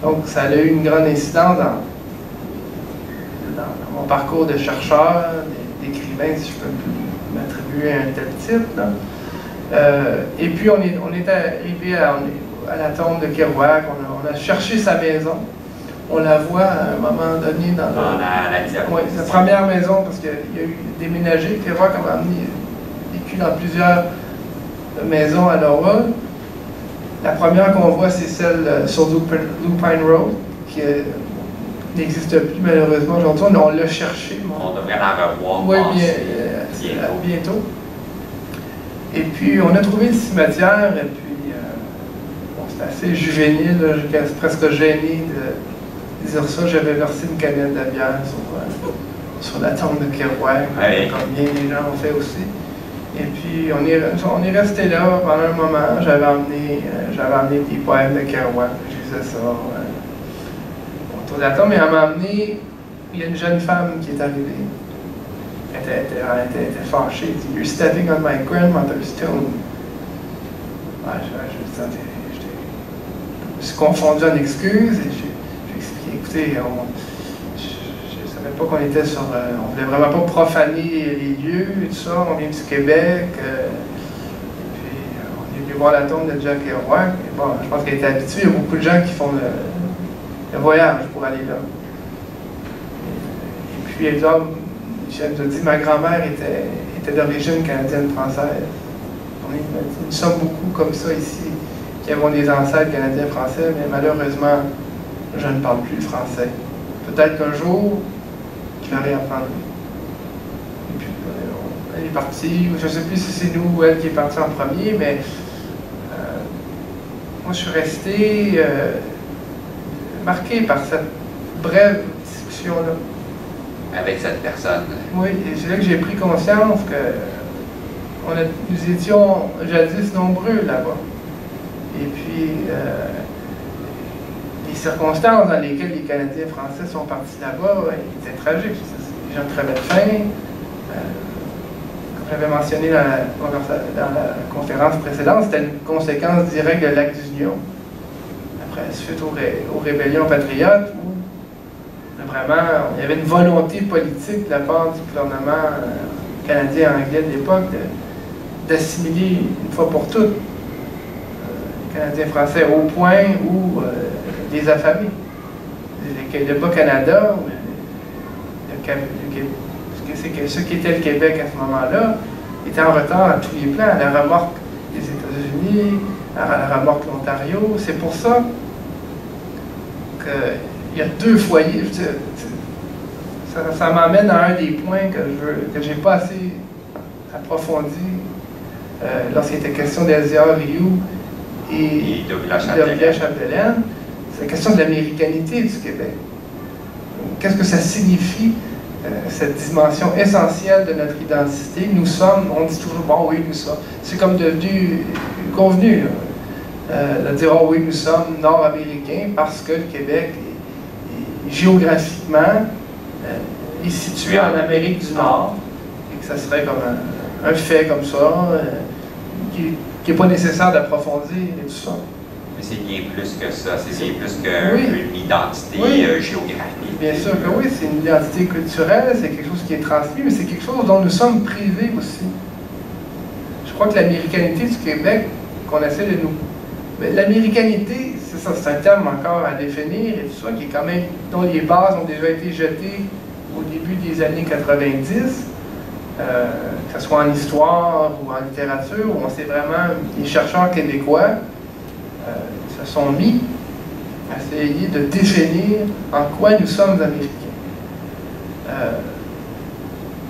donc ça a eu une grande incidence dans mon parcours de chercheur, d'écrivain, si je peux m'attribuer un tel titre. Et puis on est arrivé à la tombe de Kerouac, on a cherché sa maison. On la voit à un moment donné dans sa première maison, parce qu'il y a eu déménagé. Kerouac a vécu dans plusieurs maisons à Lowell. La première qu'on voit, c'est celle sur Lupine Road, qui n'existe plus malheureusement aujourd'hui. On l'a cherché. On devrait la revoir. Oui, bientôt. Et puis, on a trouvé le cimetière, et puis, c'était assez juvénile, j'étais presque gêné de dire ça. J'avais versé une canette de bière sur la tombe de Kerouac, comme bien les gens ont fait aussi. Et puis, on est resté là pendant un moment. J'avais amené des poèmes de Kerouac, je lisais ça autour de la tombe. Et elle m'a amené, il y a une jeune femme qui est arrivée. Elle était fâchée. Elle dit « You're stepping on my grandmother's tomb ». Je me suis confondu en excuses et j'ai expliqué, écoutez, je ne savais pas qu'on était sur... on voulait vraiment pas profaner les lieux et tout ça. On vient du Québec. Et puis, on est venu voir la tombe de Jack Kerouac. Bon, je pense qu'elle était habituée. Il y a beaucoup de gens qui font le voyage pour aller là. Et puis, elle nous a dit, ma grand-mère était d'origine canadienne-française. Nous sommes beaucoup comme ça ici, qui avons des ancêtres canadiens-français, mais malheureusement, je ne parle plus le français. Peut-être qu'un jour, je vais réapprendre. Et puis, elle est partie, je ne sais plus si c'est nous ou elle qui est partie en premier, mais moi, je suis resté marqué par cette brève discussion-là. Avec cette personne. Oui, et c'est là que j'ai pris conscience que nous étions jadis nombreux là-bas. Et puis, les circonstances dans lesquelles les Canadiens français sont partis là-bas étaient tragiques. Les gens crevaient de faim. Comme j'avais mentionné dans la conférence précédente, c'était une conséquence directe de l'acte d'union. Après, suite aux rébellions patriotes, où vraiment, il y avait une volonté politique de la part du gouvernement canadien-anglais de l'époque d'assimiler une fois pour toutes les Canadiens français au point où les affamés. Le Bas-Canada, ce qui était le Québec à ce moment-là, était en retard à tous les plans, à la remorque des États-Unis, à la remorque de l'Ontario. C'est pour ça qu'il y a deux foyers. Ça m'amène à un des points que je n'ai pas assez approfondi lorsqu'il était question d'Elzéar Rioux et de Chapdelaine. C'est la question de l'américanité du Québec. Qu'est-ce que ça signifie, cette dimension essentielle de notre identité? Nous sommes, on dit toujours, bon oui, nous sommes. C'est comme devenu convenu, de dire, oh oui, nous sommes nord-américains parce que le Québec, géographiquement, est situé en Amérique du Nord, et que ça serait comme un fait comme ça, qui n'est pas nécessaire d'approfondir et tout ça. Mais c'est bien plus que ça, c'est bien plus qu'une identité géographique. Bien sûr que oui, c'est une identité culturelle, c'est quelque chose qui est transmis, mais c'est quelque chose dont nous sommes privés aussi. Je crois que l'américanité du Québec, qu'on essaie de nous... L'américanité, c'est ça, c'est un terme encore à définir et tout ça, qui est quand même, dont les bases ont déjà été jetées au début des années 90, que ce soit en histoire ou en littérature, où on sait vraiment, les chercheurs québécois se sont mis à essayer de définir en quoi nous sommes américains.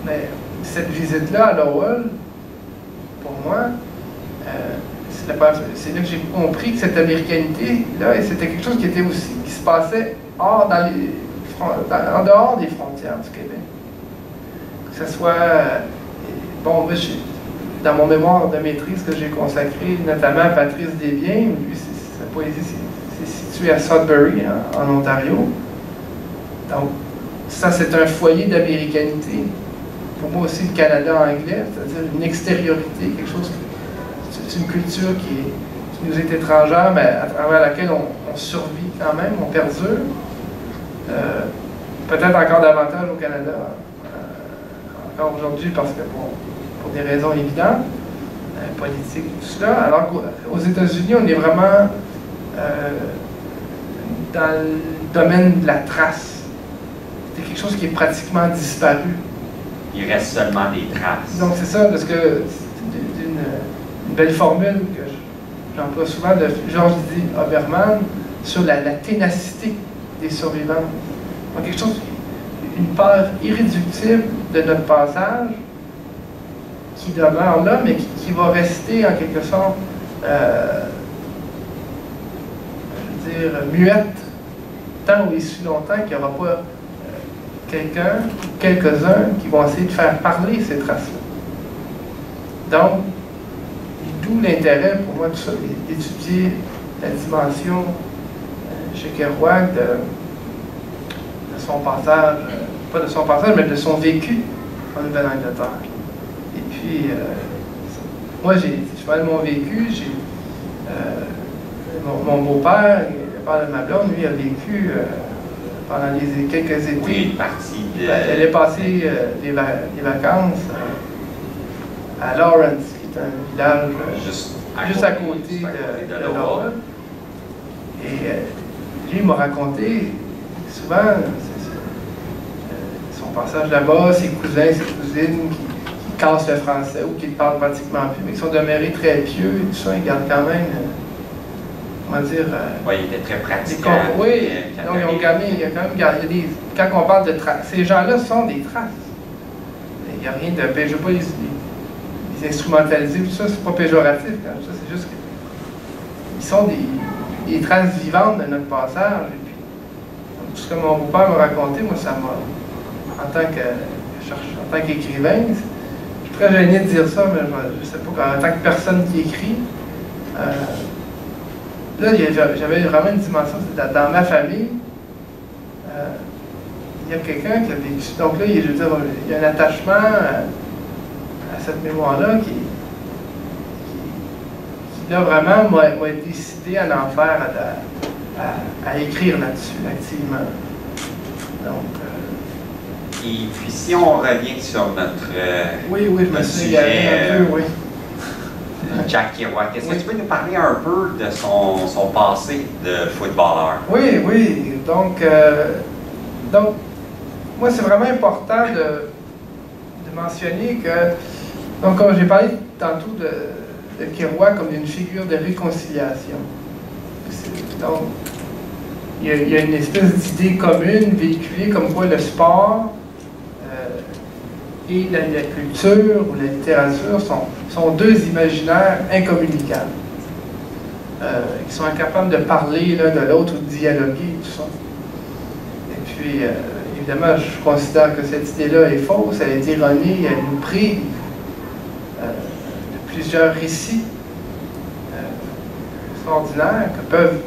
Mais cette visite-là à Lowell, pour moi, c'est là que j'ai compris que cette américanité-là, c'était quelque chose qui était aussi, qui se passait en dehors des frontières du Québec. Que ce soit, bon, moi, dans mon mémoire de maîtrise que j'ai consacré notamment à Patrice Desbiens, lui, sa poésie c'est situé à Sudbury, en Ontario. Donc, ça, c'est un foyer d'américanité. Pour moi aussi, le Canada anglais, c'est-à-dire une extériorité, quelque chose c'est une culture qui nous est étrangère, mais à travers laquelle on survit quand même, on perdure. Peut-être encore davantage au Canada, encore aujourd'hui, parce que pour des raisons évidentes, politiques et tout cela. Alors qu'aux États-Unis, on est vraiment dans le domaine de la trace. C'est quelque chose qui est pratiquement disparu. Il reste seulement des traces. Donc c'est ça, parce que une belle formule que j'emploie souvent de Georges Haberman sur la ténacité des survivants. Donc quelque chose, une part irréductible de notre passage qui demeure là, mais qui va rester en quelque sorte, je veux dire, muette tant ou si longtemps qu'il n'y aura pas quelqu'un ou quelques-uns qui vont essayer de faire parler ces traces-là. Donc, d'où l'intérêt pour moi d'étudier la dimension chez Kerouac de son passage, pas de son passage, mais de son vécu en Nouvelle-Angleterre. Et puis, moi, je parle de mon vécu, mon beau-père, le père de ma blonde, lui, a vécu pendant quelques étés. Oui, une partie de... Elle est passée des vacances à Lawrence, qui est un village juste à côté de Lowell. Et lui m'a raconté souvent son passage là-bas, ses cousins, ses cousines qui cassent le français ou qui ne parlent pratiquement plus, mais qui sont demeurés très pieux et tout ça, ils gardent quand même, on va dire... oui, il était très pratiquant. Oui, donc ils ont gardé, il y a quand même gardé quand on parle de traces, ces gens-là sont des traces. Il n'y a rien de... Je ne veux pas les instrumentaliser, tout ça, c'est pas péjoratif, quand ça, c'est juste qu'ils sont des traces vivantes de notre passage. Et puis, tout ce que mon beau-père m'a raconté, moi, ça m'a, en tant qu'écrivain, je suis très gêné de dire ça, mais je ne sais pas, en tant que personne qui écrit, là, j'avais vraiment une dimension, dans ma famille, il y a quelqu'un qui a vécu, donc là, je veux dire, il y a un attachement à cette mémoire-là qui là, vraiment, m'a décidé à en faire, à écrire là-dessus, activement. Donc... Et puis, si on revient sur notre oui, je me suis égaré un peu, oui. Jack Kerouac. Est-ce que tu peux nous parler un peu de son passé de footballeur? Oui, oui. Donc moi, c'est vraiment important de mentionner que, donc, comme j'ai parlé tantôt de Kerouac comme une figure de réconciliation. Donc, il y a une espèce d'idée commune véhiculée comme quoi le sport et la culture ou la littérature sont deux imaginaires incommunicables, qui sont incapables de parler l'un de l'autre ou de dialoguer, tout ça. Et puis, évidemment, je considère que cette idée-là est fausse, elle est erronée, elle nous prive de plusieurs récits extraordinaires que peuvent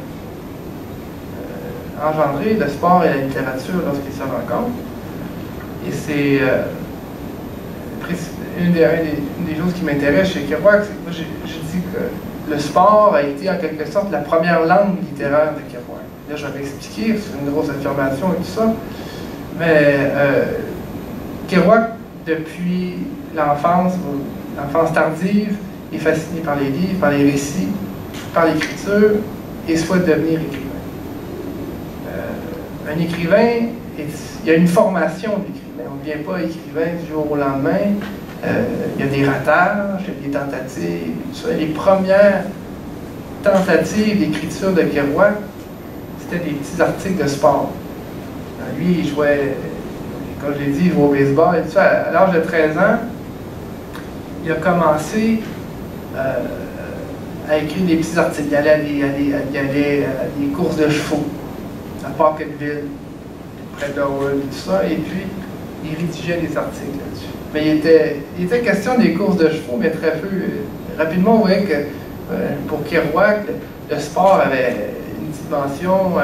engendrer le sport et la littérature lorsqu'ils se rencontrent. Et c'est une des choses qui m'intéresse chez Kerouac, c'est que moi, je dis que le sport a été en quelque sorte la première langue littéraire de Kerouac. Là, je vais expliquer, c'est une grosse affirmation et tout ça, mais Kerouac, depuis l'enfance tardive, est fasciné par les livres, par les récits, par l'écriture, et souhaite devenir écrivain. Un écrivain, il y a une formation d'écrivain. On ne devient pas écrivain du jour au lendemain. Il y a des ratages, il y a des tentatives, tout ça. Les premières tentatives d'écriture de Kerouac, c'était des petits articles de sport. Lui, il jouait, comme je l'ai dit, il jouait au baseball et tout ça. À l'âge de 13 ans, il a commencé à écrire des petits articles. Il allait à des courses de chevaux à Pocketville, près d'Howard et tout ça, et puis il rédigeait des articles là-dessus. Mais il était question des courses de chevaux, mais très peu. Rapidement, on voyait que pour Kerouac, le sport avait une dimension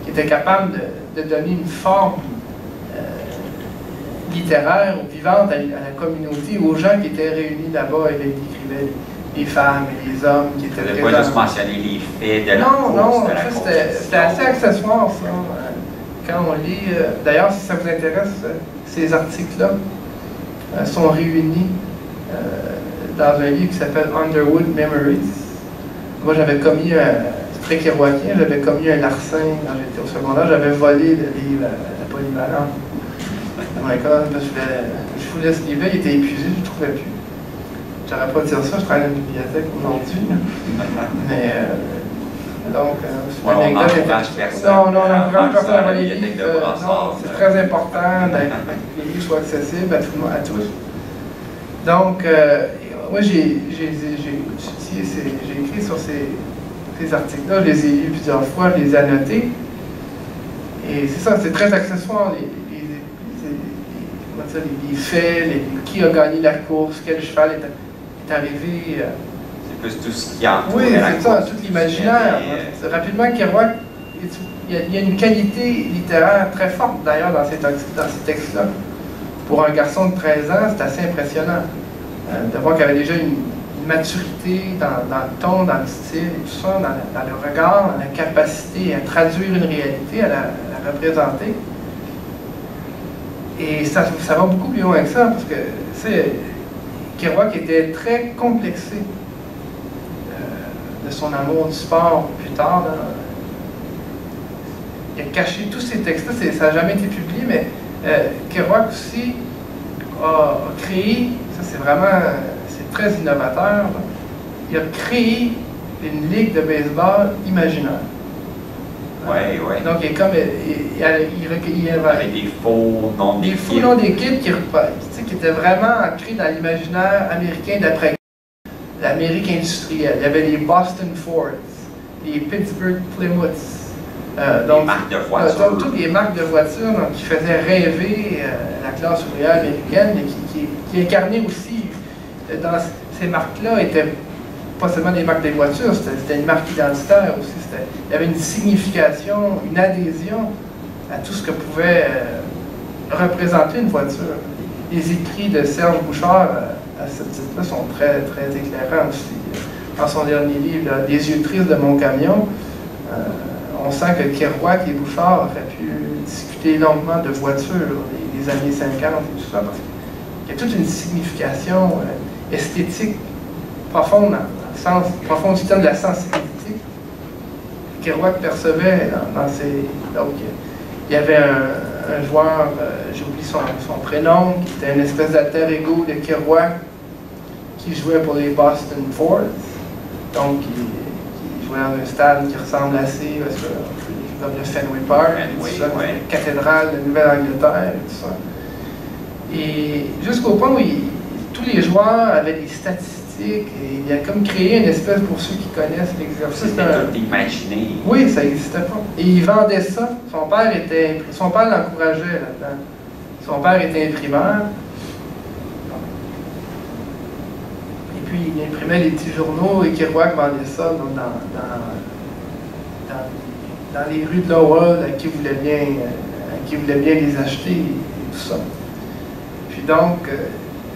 qui était capable de donner une forme littéraire ou vivante à la communauté, aux gens qui étaient réunis là-bas et qui écrivaient, les femmes et les hommes qui étaient présents. Tu n'avais pas juste mentionné les faits de la course. Non, c'était assez accessoire, ça. Quand on lit, d'ailleurs, si ça vous intéresse, ces articles-là sont réunis dans un livre qui s'appelle Underwood Memories. Moi, j'avais commis c'est très kerouacien, j'avais commis un larcin quand j'étais au secondaire, j'avais volé le livre à la polyvalente. Dans mon école, je voulais ce livre-là, il était épuisé, je ne le trouvais plus. J'aurais pas dire ça, je travaille à la bibliothèque aujourd'hui. Mais, donc, c'est une anecdote. Non, on n'encourage personne à avoir les livres. Non, c'est très important que les livres soient accessibles à tous. Donc, moi, j'ai écrit sur ces articles-là, je les ai lus plusieurs fois, je les ai annotés. Et c'est ça, c'est très accessoire, les faits, qui a gagné la course, quel cheval est arrivé. C'est plus tout ce qui entoure. Oui, c'est ça, tout l'imaginaire. Rapidement, Kerouac, il y a une qualité littéraire très forte d'ailleurs dans ces textes-là. Pour un garçon de 13 ans, c'est assez impressionnant de voir qu'il avait déjà une maturité dans le ton, dans le style, et tout ça, dans le regard, dans la capacité à traduire une réalité, à la représenter. Et ça va beaucoup plus loin que ça, parce que Kerouac était très complexé de son amour du sport plus tard. Là. Il a caché tous ces textes-là, ça n'a jamais été publié, mais Kerouac aussi a créé, ça c'est très innovateur, là. Il a créé une ligue de baseball imaginaire. Oui. Donc, il est comme. Avec des faux noms d'équipes. Des faux noms d'équipes qui étaient vraiment ancrés dans l'imaginaire américain d'après l'Amérique industrielle. Il y avait les Boston Fords, les Pittsburgh Plymouth. Les marques de voitures. Toutes les marques de voitures donc, qui faisaient rêver la classe ouvrière américaine, mais qui incarnaient aussi, dans ces marques-là, étaient pas seulement des marques des voitures, c'était une marque identitaire aussi. Il y avait une signification, une adhésion à tout ce que pouvait représenter une voiture. Les écrits de Serge Bouchard à ce titre-là sont très, très éclairants aussi. Dans son dernier livre, là, Les yeux tristes de mon camion, on sent que Kerouac et Bouchard auraient pu discuter longuement de voitures des années 50 et tout ça, parce qu'il y a toute une signification esthétique profonde sens profond du terme de la sensibilité. Kerouac percevait dans ses... Donc, il y avait un joueur, j'ai oublié son prénom, qui était une espèce d'alter ego de Kerouac, qui jouait pour les Boston Fords. Donc, il jouait dans un stade qui ressemble assez, comme le Fenway Park, la cathédrale de Nouvelle-Angleterre, et tout ça. Et jusqu'au point où tous les joueurs avaient des statistiques, et il a comme créé une espèce, pour ceux qui connaissent l'exercice. C'était tout imaginé. Oui, ça n'existait pas. Et il vendait ça. Son père l'encourageait là-dedans. Son père était imprimeur. Et puis il imprimait les petits journaux et Kerouac vendait ça donc, dans les rues de Lowell à qui voulait bien les acheter et tout ça. Puis donc,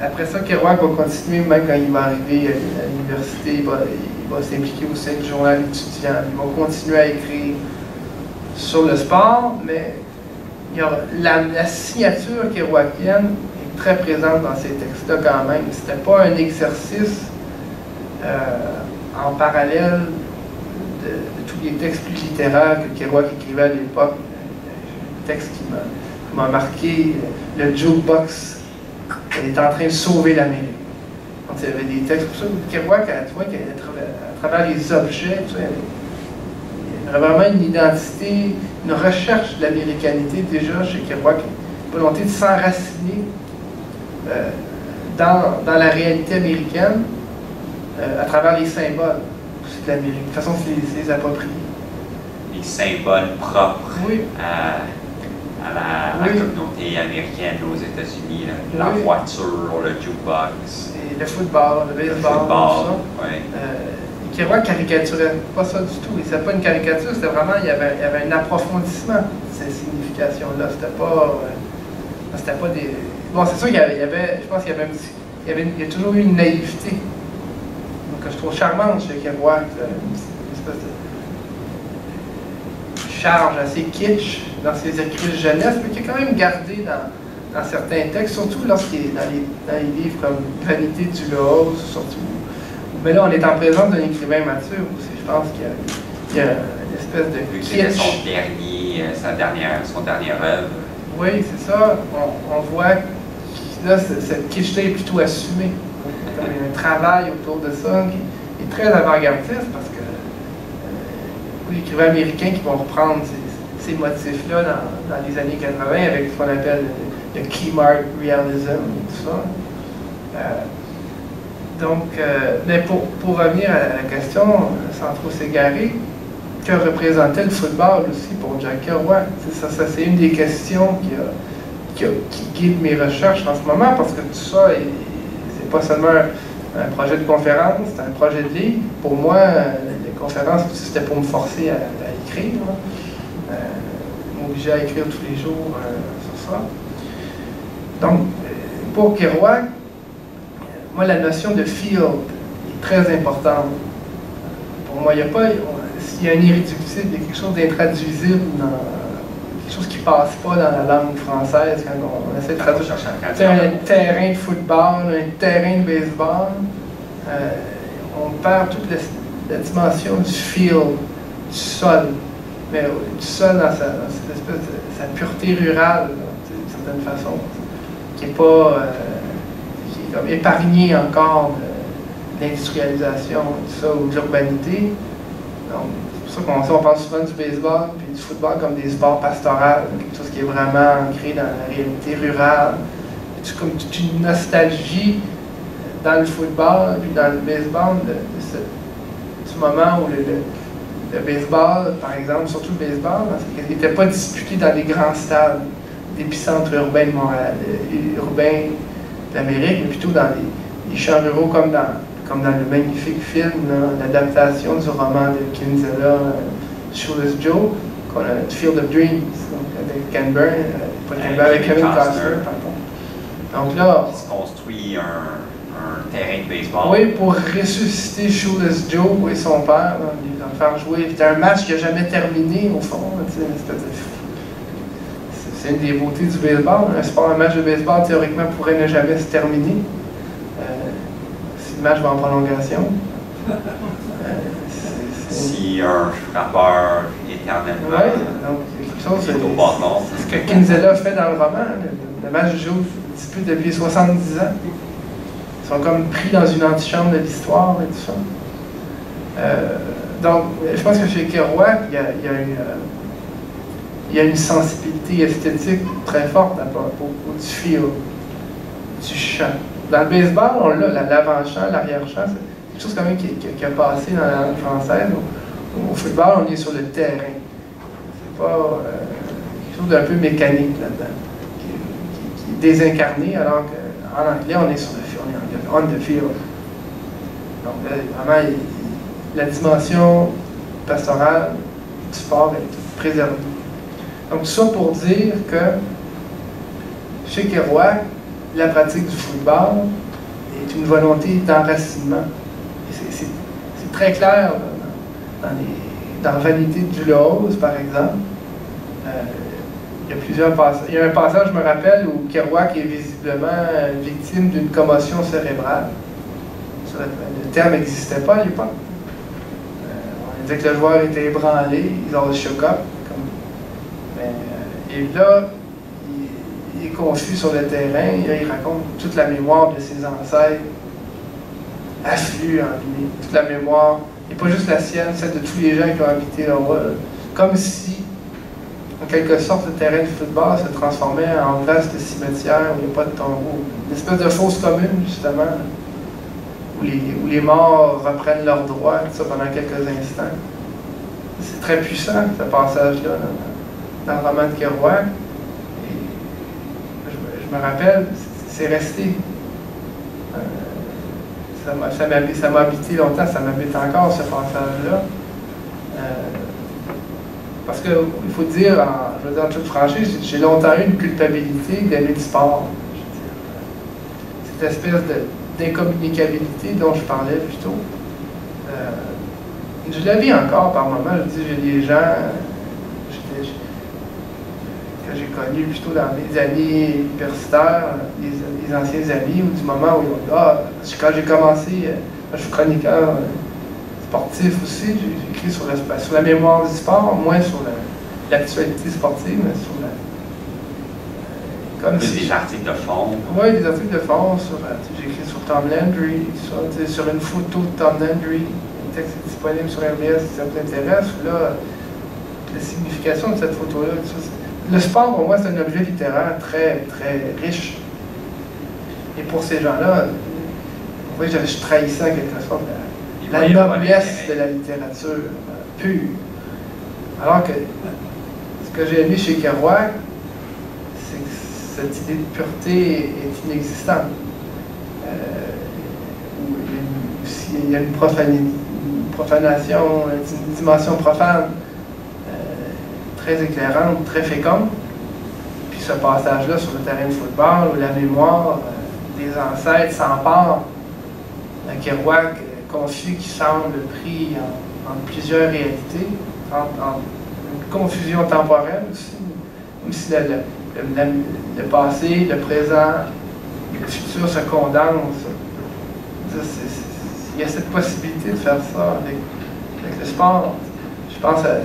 après ça, Kerouac va continuer, même quand il va arriver à l'université, il va s'impliquer au sein du journal étudiant. Il va continuer à écrire sur le sport, mais la signature kerouacienne est très présente dans ces textes-là quand même. C'était pas un exercice en parallèle de tous les textes plus littéraires que Kerouac écrivait à l'époque. Le texte qui m'a marqué, le jukebox. Elle est en train de sauver l'Amérique. Donc, il y avait des textes pour ça. Kerouac, tu vois, à travers les objets, tu sais, il y avait vraiment une identité, une recherche de l'américanité déjà chez Kerouac, une volonté de s'enraciner dans la réalité américaine à travers les symboles de l'Amérique. De toute façon, c'est les appropriés. Les symboles propres oui. à la communauté américaine aux États-Unis, la voiture, le jukebox. Et le football, le baseball, tout ça. Ouais. Kerouac caricaturait pas ça du tout. C'était pas une caricature, c'était vraiment, il y avait un approfondissement de ces significations-là. C'était pas des... Bon, c'est sûr qu'il y avait, je pense qu'il y a toujours eu une naïveté que je trouve charmante chez Kerouac, une espèce de charge assez kitsch dans ses écrits de jeunesse, mais qui est quand même gardé dans certains textes, surtout lorsqu'il est dans les livres comme Vanité du Laos, surtout. Mais là, on est en présence d'un écrivain mature aussi. Je pense qu'il y a une espèce de kitsch. C'était son dernière œuvre. Oui, c'est ça. On voit que là, cette kitsch-là est plutôt assumée. Il y a un travail autour de ça qui est très avant-gardiste parce que beaucoup d'écrivains américains qui vont reprendre ces motifs-là dans les années 80 avec ce qu'on appelle le keymark realism et tout ça. Mais pour revenir à la question, sans trop s'égarer, que représentait le football aussi pour Jack Kerouac? Ça c'est une des questions qui guide mes recherches en ce moment, parce que tout ça, c'est pas seulement un projet de conférence, c'est un projet de livre. Pour moi, les conférences, c'était pour me forcer à écrire, m'obliger à écrire tous les jours sur ça. Donc, pour Kerouac, moi, la notion de field est très importante. Pour moi, s'il y a un irréductible, il y a quelque chose d'intraduisible, quelque chose qui ne passe pas dans la langue française quand on essaie de traduire. Un terrain de football, un terrain de baseball, on perd toute la dimension du field, du sol. Mais du sol dans cette espèce de sa pureté rurale, d'une certaine façon, qui n'est pas... qui est comme épargné encore de l'industrialisation, tout ça, ou de l'urbanité. Donc, c'est pour ça qu'on parle souvent du baseball puis du football comme des sports pastoraux, quelque chose qui est vraiment ancré dans la réalité rurale. C'est comme toute une nostalgie dans le football puis dans le baseball du moment où le baseball, par exemple, surtout le baseball, n'était pas disputé dans les grands stades d'épicentre urbain de Montréal, urbain d'Amérique, mais plutôt dans les champs ruraux comme dans le magnifique film, l'adaptation du roman de Kinsella, Shoeless Joe, qu'on a Field of Dreams, donc avec Ken Burns, pas Ken Burns, avec Kevin Costner, pardon. Donc là... Il se construit un terrain de baseball. Oui, pour ressusciter Shoeless Joe et son père, les en faire jouer. C'était un match qui n'a jamais terminé, au fond. C'est une des beautés du baseball. Un match de baseball, théoriquement, pourrait ne jamais se terminer. Si le match va en prolongation. Si un frappeur éternellement c'est au bâton. ce que Kinsella fait dans le roman. Le match joue un petit peu depuis 70 ans. Ils sont comme pris dans une antichambre de l'histoire et tout ça. Donc, je pense que chez Kerouac, il y a une sensibilité esthétique très forte au fil, du chant. Dans le baseball, on l'a, l'avant-chant, l'arrière-chant, c'est quelque chose quand même qui a passé dans la langue française. Au football, on est sur le terrain. C'est pas quelque chose d'un peu mécanique là-dedans, qui est désincarné, alors qu'en anglais, on est sur le field, on est on the field. Donc, vraiment, la dimension pastorale du sport est préservée. Donc, tout ça pour dire que chez Kerouac, la pratique du football est une volonté d'enracinement. C'est très clair dans Vanité de Dulose, par exemple. Il y a plusieurs passages. Il y a un passage, je me rappelle, où Kerouac est visiblement victime d'une commotion cérébrale. Le terme n'existait pas à l'époque. On disait que le joueur était ébranlé, ils ont le choc-up. Et là, il est confus sur le terrain, il raconte toute la mémoire de ses ancêtres, afflue en lui, toute la mémoire, et pas juste la sienne, celle de tous les gens qui ont habité là-bas, comme si, en quelque sorte, le terrain de football se transformait en vaste cimetière où il n'y a pas de tombeau. Une espèce de fosse commune, justement, où les morts reprennent leurs droits, tout ça, pendant quelques instants. C'est très puissant, ce passage-là, dans le roman de Kerouac. Je me rappelle, c'est resté. Ça m'a habité longtemps, ça m'habite encore, ce passage-là. Parce qu'il faut dire, je veux dire en toute franchise, j'ai longtemps eu une culpabilité d'aimer le sport. Cette espèce d'incommunicabilité dont je parlais plus tôt. Je la vis encore par moments. Je dis, j'ai des gens que j'ai connus plutôt dans mes années universitaires, les anciens amis, ou du moment où quand j'ai commencé, je suis chroniqueur sportif aussi, j'ai écrit sur la mémoire du sport, moins sur l'actualité sportive, mais sur comme si des articles de fond. Oui, des articles de fond. J'ai écrit sur Tom Landry, sur une photo de Tom Landry. Le texte est disponible sur RDS si ça vous intéresse. Là, la signification de cette photo-là. Le sport, pour moi, c'est un objet littéraire très, très riche. Et pour ces gens-là, vous voyez, je trahissais en quelque sorte la noblesse de la littérature pure. Alors que ce que j'ai aimé chez Kerouac, c'est que cette idée de pureté est inexistante. Il y a une profanation, une dimension profane très éclairante, très féconde. Puis ce passage-là sur le terrain de football, où la mémoire des ancêtres s'empare d'un Kerouac confus qui semble pris entre plusieurs réalités, en une confusion temporelle aussi, comme si le passé, le présent, le futur se condensent. Il y a cette possibilité de faire ça avec le sport. Je pense à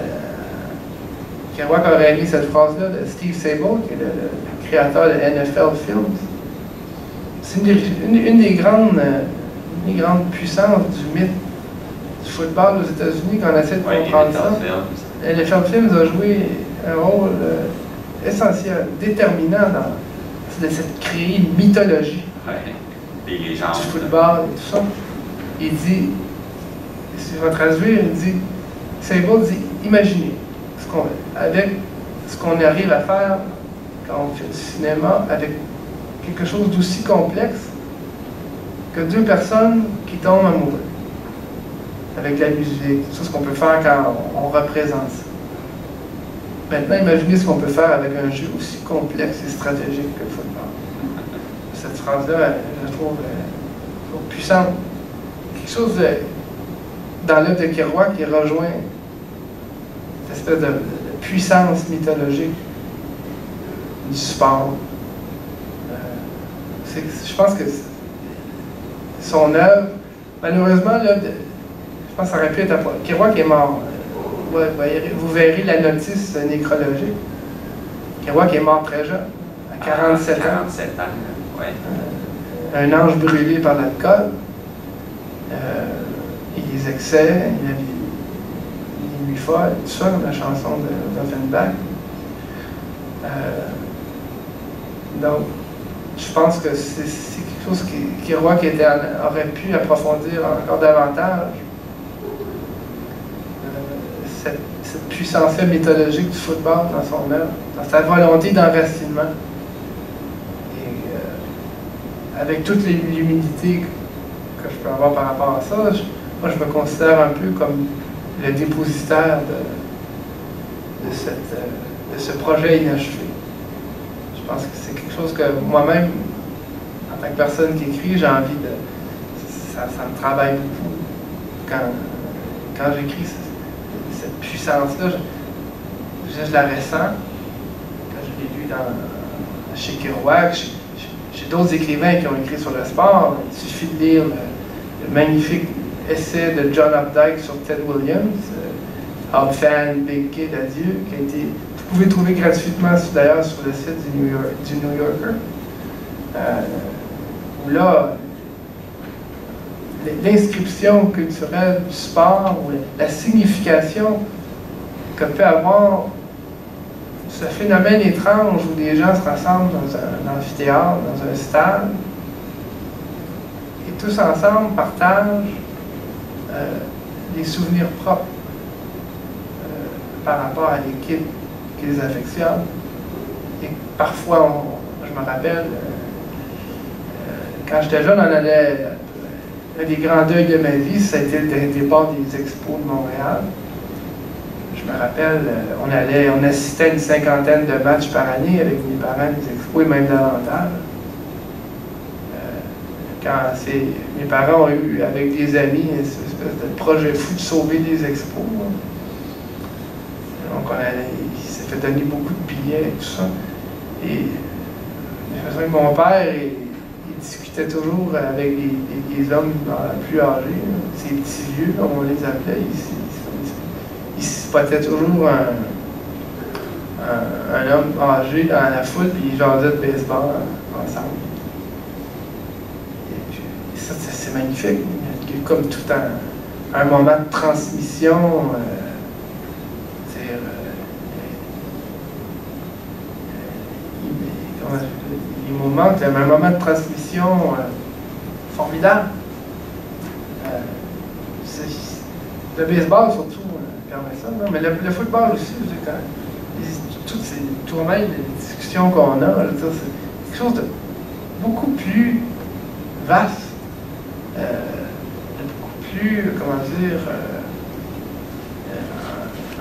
Kerouac aurait mis cette phrase-là de Steve Sabol, qui est le créateur de NFL Films. C'est une des grandes puissances du mythe du football aux États-Unis quand on essaie de comprendre ça. NFL Films a joué un rôle essentiel, déterminant dans cette créer une mythologie du football et tout ça. Il dit, si je vais traduire, il dit, Sabol dit, imaginez avec ce qu'on arrive à faire quand on fait du cinéma, avec quelque chose d'aussi complexe que deux personnes qui tombent amoureuses avec la musique, tout ce qu'on peut faire quand on représente ça. Maintenant, imaginez ce qu'on peut faire avec un jeu aussi complexe et stratégique que le football. Cette phrase-là, je la trouve puissante. Quelque chose dans l'œuvre de Kerouac qui rejoint cette espèce de puissance mythologique du sport. Je pense que son œuvre, malheureusement, l'œuvre Je pense que ça aurait pu être Kerouac est mort. Ouais, vous verrez la notice nécrologique. Kerouac est mort très jeune, à 47 ans. 47 ans, oui. Un ange brûlé par l'alcool. Et les excès, il avait les nuits folles, tout ça, comme la chanson d'Offenbach. Donc, je pense que c'est quelque chose que Kerouac aurait pu approfondir encore davantage. Cette puissance mythologique du football dans son œuvre, dans sa volonté d'enracinement. Et avec toute l'humilité que je peux avoir par rapport à ça, moi je me considère un peu comme le dépositaire de ce projet inachevé. Je pense que c'est quelque chose que moi-même, en tant que personne qui écrit, j'ai envie de... Ça me travaille beaucoup quand j'écris cette puissance-là. Je la ressens quand je l'ai lu chez Kerouac, chez d'autres écrivains qui ont écrit sur le sport. Il suffit de lire le magnifique essai de John Updike sur Ted Williams, Hob Fan, Big Kid, Adieu, qui a été... Vous pouvez trouver gratuitement d'ailleurs sur le site du New Yorker. Où là, l'inscription culturelle du sport, ou la signification que peut avoir ce phénomène étrange où des gens se rassemblent dans un amphithéâtre, dans un stade, et tous ensemble partagent des souvenirs propres par rapport à l'équipe qui les affectionne. Et parfois, je me rappelle, quand j'étais jeune, on allait... Un des grands deuils de ma vie, ça a été le départ des Expos de Montréal. Je me rappelle, on assistait à une cinquantaine de matchs par année avec mes parents des Expos et même davantage. Quand mes parents ont eu, avec des amis, une espèce de projet fou de sauver des Expos. Donc, il s'est fait donner beaucoup de billets et tout ça. Et je me souviens que mon père, il discutait toujours avec les hommes plus âgés, ces petits vieux, comme on les appelait. Il spottait toujours un homme âgé dans la foule, puis ils jasaient de baseball ensemble. Et puis, ça, c'est magnifique. Il y a comme tout un moment de transmission. Un moment de transmission formidable. Le baseball surtout permet ça, non? Mais le football aussi, toutes ces tournées, les discussions qu'on a, c'est quelque chose de beaucoup plus vaste, beaucoup plus, comment dire,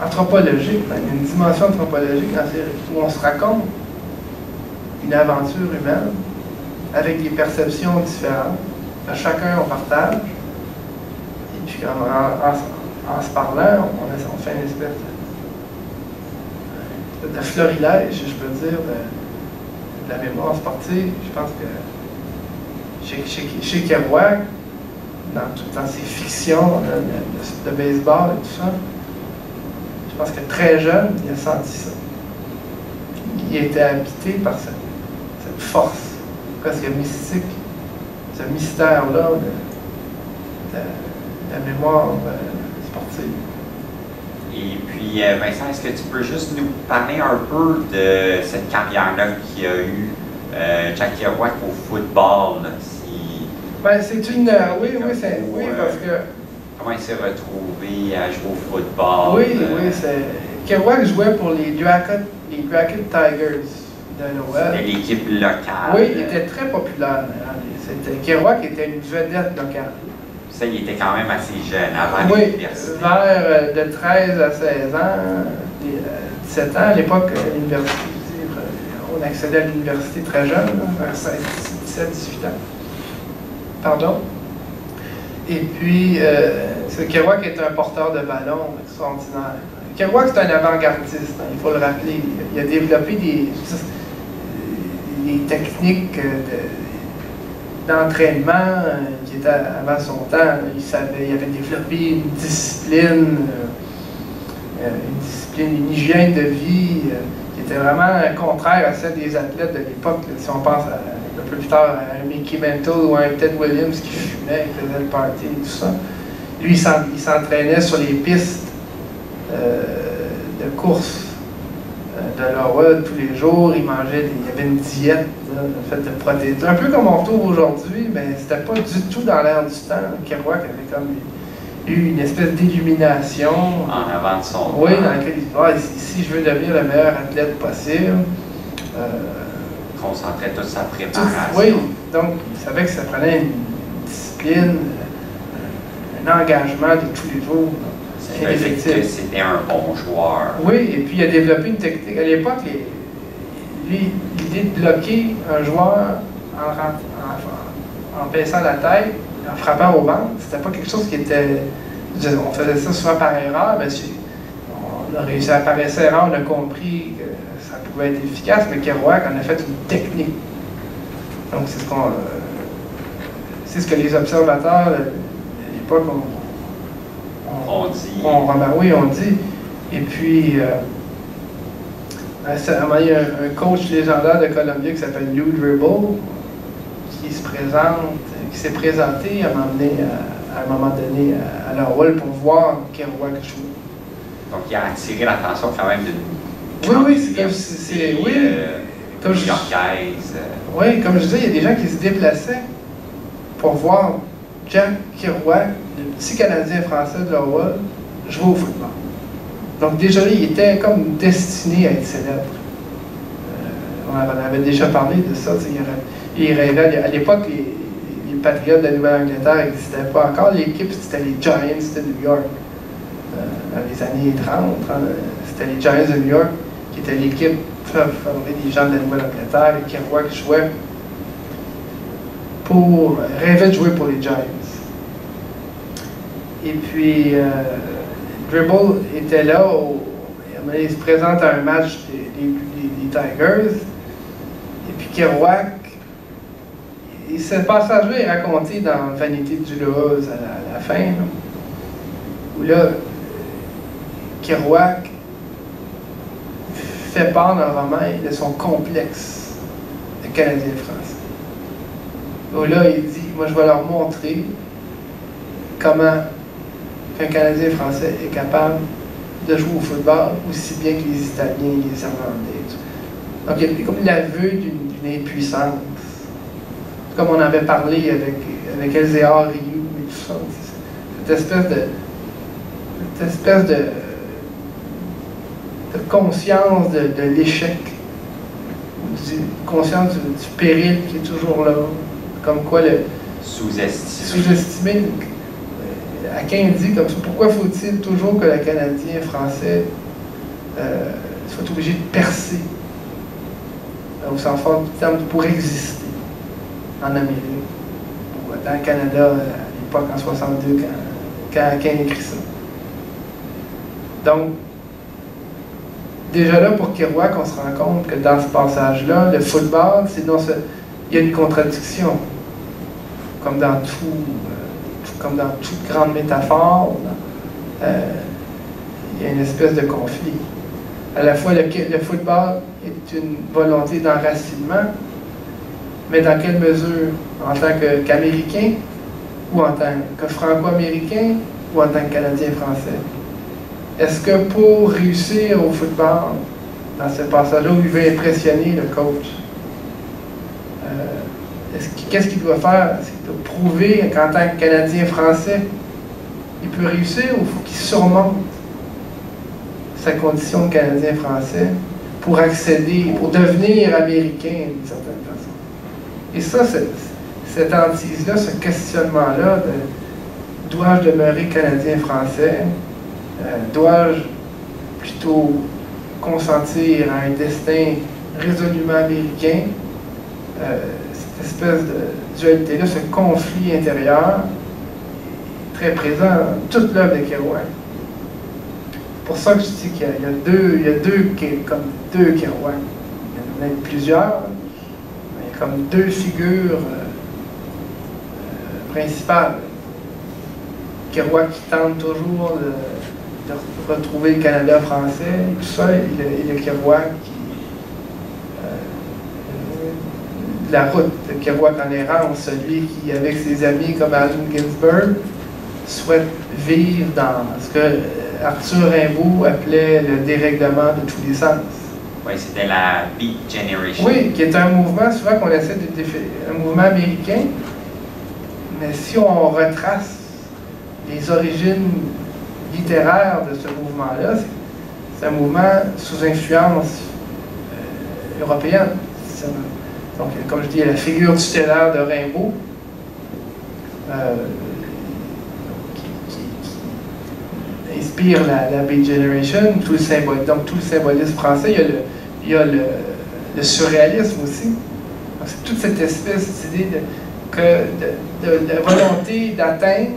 anthropologique, une dimension anthropologique où on se raconte une aventure humaine avec des perceptions différentes. Chacun on partage. Et puis en se parlant, on fait une espèce de florilège, je peux dire, de la mémoire sportive. Je pense que chez Kerouac, dans ses fictions de baseball et tout ça, je pense que très jeune, il a senti ça. Il était habité par cette force, presque mystique, ce mystère-là de la mémoire sportive. Et puis, Vincent, est-ce que tu peux juste nous parler un peu de cette carrière-là qu'il y a eu Jack Kerouac au football? C'est une... oui, parce que... Comment il s'est retrouvé à jouer au football? Oui, c'est... Kerouac jouait pour les Dracut Tigers de l'Ouest. C'était l'équipe locale. Oui, il était très populaire. Kerouac était une vedette locale. Ça, il était quand même assez jeune avant l'université. Vers de 13 à 16 ans, 17 ans, à l'époque, on accédait à l'université très jeune, vers 17, 18 ans. Pardon. Et puis, Kerouac est un porteur de ballon extraordinaire. Kerouac, c'est un avant-gardiste, il faut le rappeler. Il a développé des techniques d'entraînement qui était avant son temps. Il avait développé une discipline, une hygiène de vie qui était vraiment contraire à celle des athlètes de l'époque. Si on pense un peu plus tard à un Mickey Mantle ou à un Ted Williams qui fumait, qui faisait le party et tout ça. Lui, il s'entraînait sur les pistes de course de Lowell tous les jours. Il mangeait, il y avait une diète faite de protéines. Un peu comme on retrouve aujourd'hui, mais c'était pas du tout dans l'air du temps. Kerouac avait comme eu une espèce d'illumination. En avant de son oui, dans laquelle il dit si je veux devenir le meilleur athlète possible. Concentrait toute sa préparation. Oui, donc il savait que ça prenait une discipline, un engagement de tous les jours. C'était un bon joueur. Oui, et puis il a développé une technique. À l'époque, l'idée de bloquer un joueur en baissant la tête, en frappant au ventre, c'était pas quelque chose qui était... On faisait ça souvent par erreur, mais on a réussi à par erreur, on a compris que ça pouvait être efficace, mais Kerouac en a fait une technique. Donc c'est ce que les observateurs de l'époque on dit. On dit. Et puis, il y a un coach légendaire de Columbia qui s'appelle Lou Dribble, qui s'est présenté à m'emmener à un moment donné à Lowell pour voir Kerouac jouer. Donc, il a attiré l'attention quand même d'une. Oui, comme je disais, il y a des gens qui se déplaçaient pour voir Jack Kerouac, le petit Canadien français de Lowell, jouer au football. Donc déjà, il était comme destiné à être célèbre. On avait déjà parlé de ça. Il rêvait. À l'époque, les Patriotes de la Nouvelle-Angleterre n'existaient pas encore. L'équipe, c'était les Giants de New York. Dans les années 30, c'était les Giants de New York qui étaient l'équipe favorite des gens de la Nouvelle-Angleterre et Kerouac rêvait de jouer pour les Giants. Et puis, Dribble était là, il se présente à un match des Tigers, et puis Kerouac, ce passage-là est raconté dans Vanité du Lose à la fin, là, où là, Kerouac fait part dans le roman de son complexe de Canadien-Français. Où là, il dit, moi je vais leur montrer comment qu'un Canadien français est capable de jouer au football aussi bien que les Italiens et les Irlandais. Donc il y a comme l'aveu d'une impuissance. Comme on avait parlé avec Elzéar Rioux et tout ça. Cette espèce de conscience de l'échec, conscience du péril qui est toujours là. Comme quoi le sous-estimé. Aquin dit comme ça, pourquoi faut-il toujours que le Canadien français soit obligé de percer au sens fort du terme pour exister en Amérique, ou dans le Canada à l'époque en 62 quand Aquin écrit ça. Donc, déjà là pour Kerouac, on se rend compte que dans ce passage-là, le football, il y a une contradiction, comme dans toute grande métaphore, il y a une espèce de conflit. À la fois, le football est une volonté d'enracinement, mais dans quelle mesure? En tant qu'Américain, ou en tant que Franco-Américain, ou en tant que Canadien-Français? Est-ce que pour réussir au football, dans ce passage-là où il veut impressionner le coach, qu'est-ce qu'il doit faire? Est-ce qu'il doit prouver qu'en tant que Canadien-Français, il peut réussir ou il faut qu'il surmonte sa condition de Canadien-Français pour accéder, pour devenir Américain d'une certaine façon? Et ça, cette hantise-là, ce questionnement-là de dois-je demeurer Canadien-Français? Dois-je plutôt consentir à un destin résolument américain? Cette espèce de dualité-là, ce conflit intérieur, très présent dans toute l'œuvre de Kerouac. C'est pour ça que je dis qu'il y a deux Kerouac. Il y en a plusieurs, mais il y a comme deux figures principal. Kerouac qui tente toujours de retrouver le Canada français, tout ça, et le Kerouac qui... la route de Kerouac en errance, celui qui, avec ses amis comme Allen Ginsberg, souhaite vivre dans ce que Arthur Rimbaud appelait le dérèglement de tous les sens. Oui, c'était la Beat Generation. Oui, qui est un mouvement, souvent qu'on essaie de définir, un mouvement américain, mais si on retrace les origines littéraires de ce mouvement-là, c'est un mouvement sous influence européenne. Donc, comme je dis, la figure tutélaire de Rimbaud, qui inspire la Beat Generation, tout le symbolisme, donc tout le symbolisme français. Il y a le surréalisme aussi. C'est toute cette espèce d'idée de volonté d'atteindre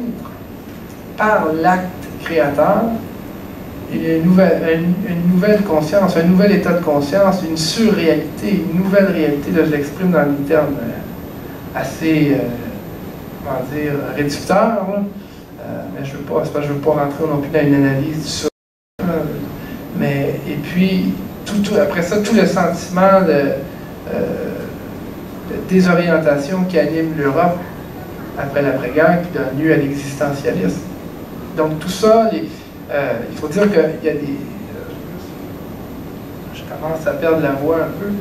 par l'acte créateur une nouvelle conscience, un nouvel état de conscience, une surréalité, une nouvelle réalité. Là, je l'exprime dans des termes assez, comment dire, réducteurs. Mais je ne veux pas rentrer non plus dans une analyse du ça. Mais, et puis, après ça, tout le sentiment de désorientation qui anime l'Europe après l'après-guerre, qui donne lieu à l'existentialisme. Donc tout ça, il faut dire qu'il y a des... je commence à perdre la voix un peu.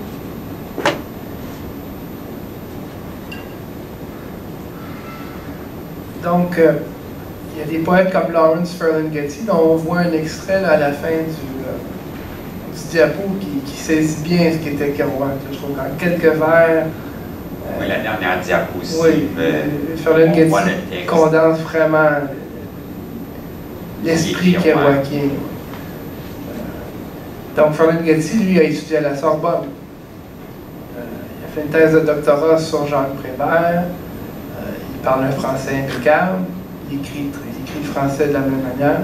Donc, il y a des poètes comme Lawrence Ferlinghetti, dont on voit un extrait là, à la fin du diapo qui saisit bien ce qu'était Kerouac. Je trouve dans quelques vers. Oui, la dernière diapositive. Oui, Ferlinghetti condense vraiment l'esprit kerouacien. Donc, Ferlinghetti, lui, a étudié à la Sorbonne. Il a fait une thèse de doctorat sur Jacques Prévert. Il parle un français impeccable. Il écrit le français de la même manière.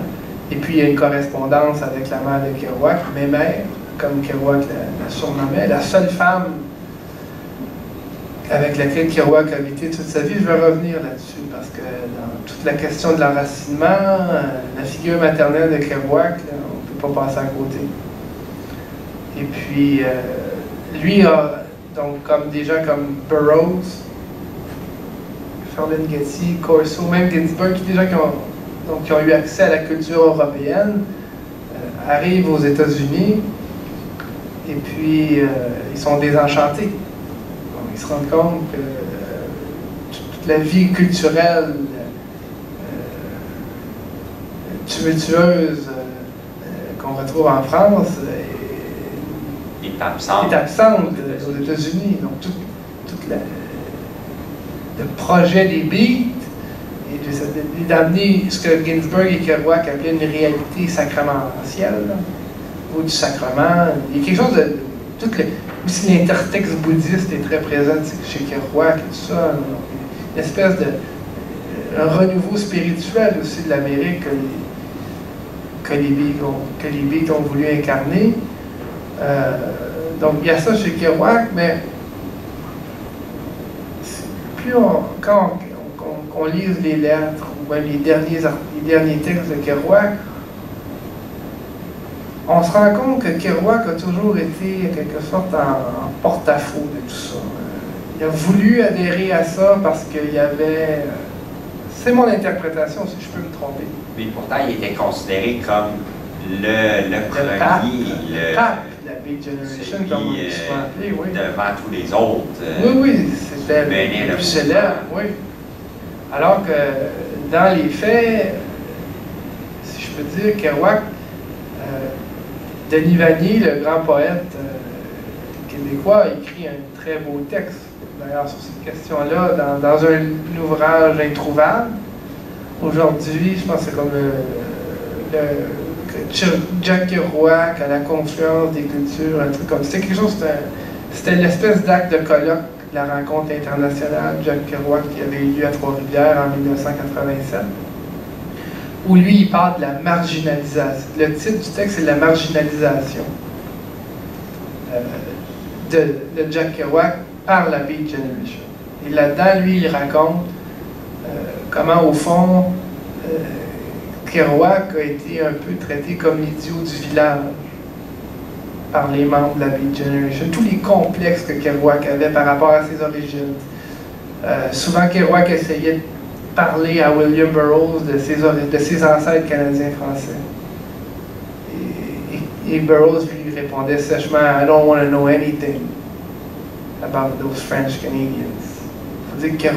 Et puis, il y a une correspondance avec la mère de Kerouac, Mémère, comme Kerouac la surnommait, la seule femme avec laquelle Kerouac a habité toute sa vie. Je vais revenir là-dessus, parce que dans toute la question de l'enracinement, la figure maternelle de Kerouac, on ne peut pas passer à côté. Et puis, lui a, donc, comme des gens comme Burroughs, Ferlinghetti, Corso, même Ginsberg, des gens qui ont eu accès à la culture européenne, arrivent aux États-Unis, et puis ils sont désenchantés. Donc, ils se rendent compte que toute la vie culturelle tumultueuse qu'on retrouve en France est absente aux États-Unis. Donc, tout le projet des beats et d'amener ce que Ginsberg et Kerouac appelaient une réalité sacramentelle, ou du sacrement. Il y a quelque chose de... aussi l'intertexte bouddhiste est très présent chez Kerouac et tout ça. Une espèce de... un renouveau spirituel aussi de l'Amérique que les beats ont voulu incarner. Donc il y a ça chez Kerouac, mais plus quand on lise les lettres ou les derniers textes de Kerouac, on se rend compte que Kerouac a toujours été en quelque sorte en porte-à-faux de tout ça. Il a voulu adhérer à ça parce qu'il y avait... c'est mon interprétation, si je peux me tromper. Mais pourtant, il était considéré comme le premier, le pape, la Beat Generation, comme on dit souvent appelé, oui. Devant tous les autres. Oui, c'était le plus célèbre, oui. Alors que dans les faits, si je peux dire, Kerouac, Denis Vanier, le grand poète québécois, écrit un très beau texte, d'ailleurs, sur cette question-là, dans un ouvrage introuvable. Aujourd'hui, je pense que c'est comme Jack Kerouac à la confluence des cultures, un truc comme ça. C'était quelque chose, c'était l'espèce d'acte de colloque de la rencontre internationale Jack Kerouac qui avait eu lieu à Trois-Rivières en 1987, où lui, il parle de la marginalisation. Le titre du texte, c'est la marginalisation de Jack Kerouac par la Beat Generation. Et là-dedans, lui, il raconte comment au fond, Kerouac a été un peu traité comme l'idiot du village par les membres de la Beat Generation. Tous les complexes que Kerouac avait par rapport à ses origines. Souvent, Kerouac essayait de parler à William Burroughs de ses ancêtres canadiens-français. Et Burroughs lui répondait sèchement « I don't want to know anything about those French Canadians ». Il faut dire que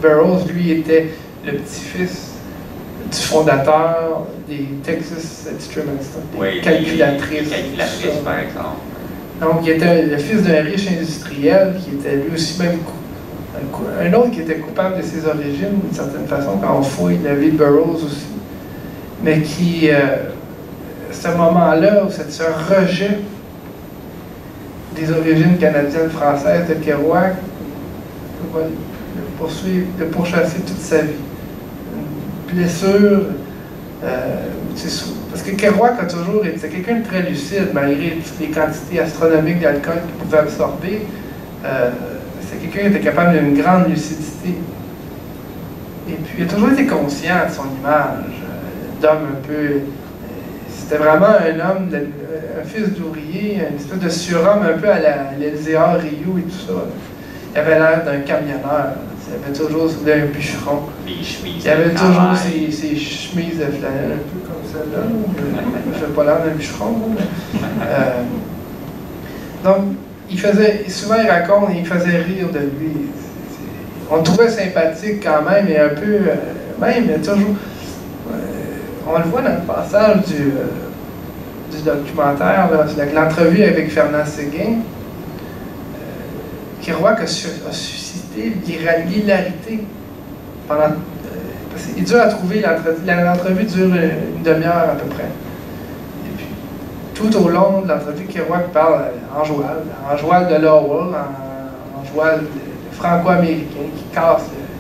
Burroughs, lui, était le petit-fils du fondateur des Texas Instruments, des calculatrices. Calculatrice, par exemple. Donc, il était le fils d'un riche industriel qui était lui aussi même un autre qui était coupable de ses origines, d'une certaine façon, quand on fouille la vie de Burroughs aussi, mais qui, ce moment-là, ce rejet des origines canadiennes-françaises de Kerouac, va le pourchasser toute sa vie. Une blessure, parce que Kerouac a toujours été quelqu'un de très lucide, malgré toutes les quantités astronomiques d'alcool qu'il pouvait absorber. C'est quelqu'un qui était capable d'une grande lucidité. Et puis, il a toujours été conscient de son image, d'homme un peu... C'était vraiment un homme, un fils d'ouvrier, une espèce de surhomme un peu à l'Elzéar Rioux et tout ça. Il avait l'air d'un camionneur. Il avait toujours un bûcheron. Il avait toujours ses chemises de flanelle, un peu comme celle-là. Je ne fais pas l'air d'un bûcheron. Donc, souvent il raconte et il faisait rire de lui. On le trouvait sympathique quand même, et un peu, même toujours, on le voit dans le passage du documentaire, l'entrevue avec Fernand Séguin, Kerouac a suscité l'hilarité pendant... il est dur à trouver, l'entrevue dure une demi-heure à peu près. Tout au long de l'entrevue, Kerouac parle en joual de Lowell, en joual franco-américain,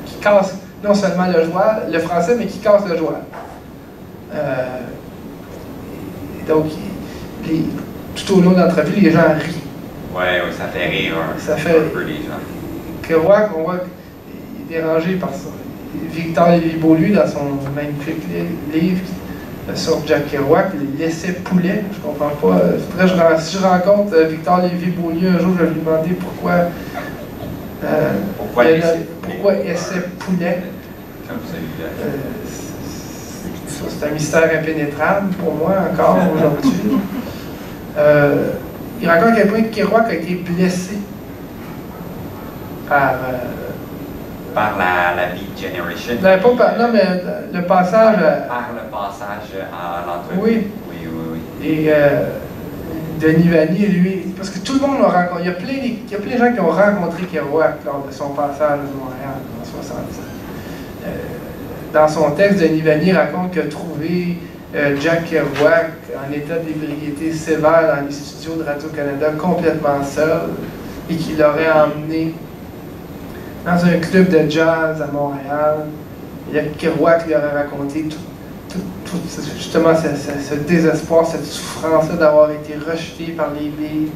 qui casse non seulement le français, mais qui casse le joual. Donc, tout au long de l'entrevue, les gens rient. Oui, ça fait rire ça fait un peu les gens. Kerouac, on voit qu'il est dérangé par ça. Victor Lévy-Beaulieu, dans son magnifique livre sur Jack Kerouac, l'essai poulet, je comprends pas. Si je rencontre Victor Lévy-Beaulieu un jour, je vais lui demander pourquoi essai poulet. Comme celui-là. C'est un mystère impénétrable pour moi encore aujourd'hui. Il raconte à quel point Kerouac a été blessé par la Beat Generation. Non, mais le passage... Par le passage à l'entrevue. Oui. Et Denis Vanier, lui... Parce que tout le monde l'a rencontré. Il y a plein de gens qui ont rencontré Kerouac lors de son passage à Montréal en 1967. Dans son texte, Denis Vanier raconte qu'il a trouvé Jack Kerouac en état d'ébriété sévère dans les studios de Radio-Canada, complètement seul, et qu'il l'aurait emmené dans un club de jazz à Montréal. Et Kerouac lui aurait raconté tout justement ce désespoir, cette souffrance-là d'avoir été rejeté par les billes.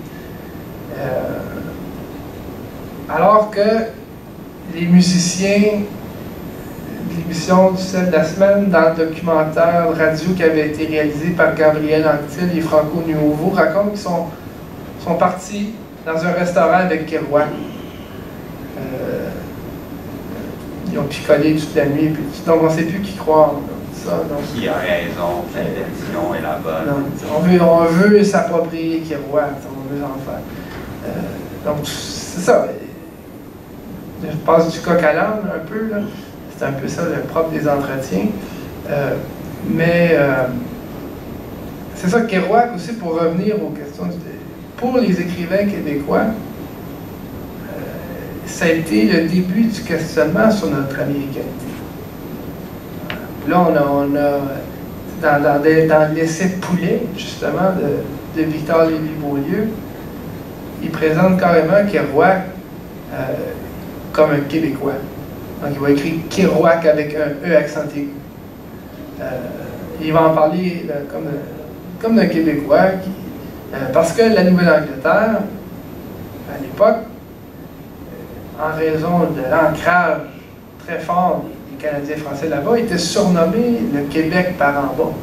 Alors que les musiciens de l'émission du Sel de la semaine, dans le documentaire radio qui avait été réalisé par Gabriel Anctil et Franco Nuovo, racontent qu'ils sont partis dans un restaurant avec Kerouac. Ils ont picolé toute la nuit, donc on ne sait plus qui croire. Qui a raison, quelle version est la bonne. On veut s'approprier Kerouac, on veut en faire. Donc c'est ça. Je passe du coq à l'âne un peu, là. C'est un peu ça le propre des entretiens. C'est ça, Kerouac aussi, pour revenir aux questions, pour les écrivains québécois, ça a été le début du questionnement sur notre américanité. Là, on a dans l'essai Poulet, justement, de Victor Lévy-Beaulieu, il présente carrément Kerouac comme un Québécois. Donc, il va écrire Kerouac avec un E accent aigu. Il va en parler comme d'un Québécois, parce que la Nouvelle-Angleterre, à l'époque, en raison de l'ancrage très fort des Canadiens français là-bas, était surnommé le Québec par en bas.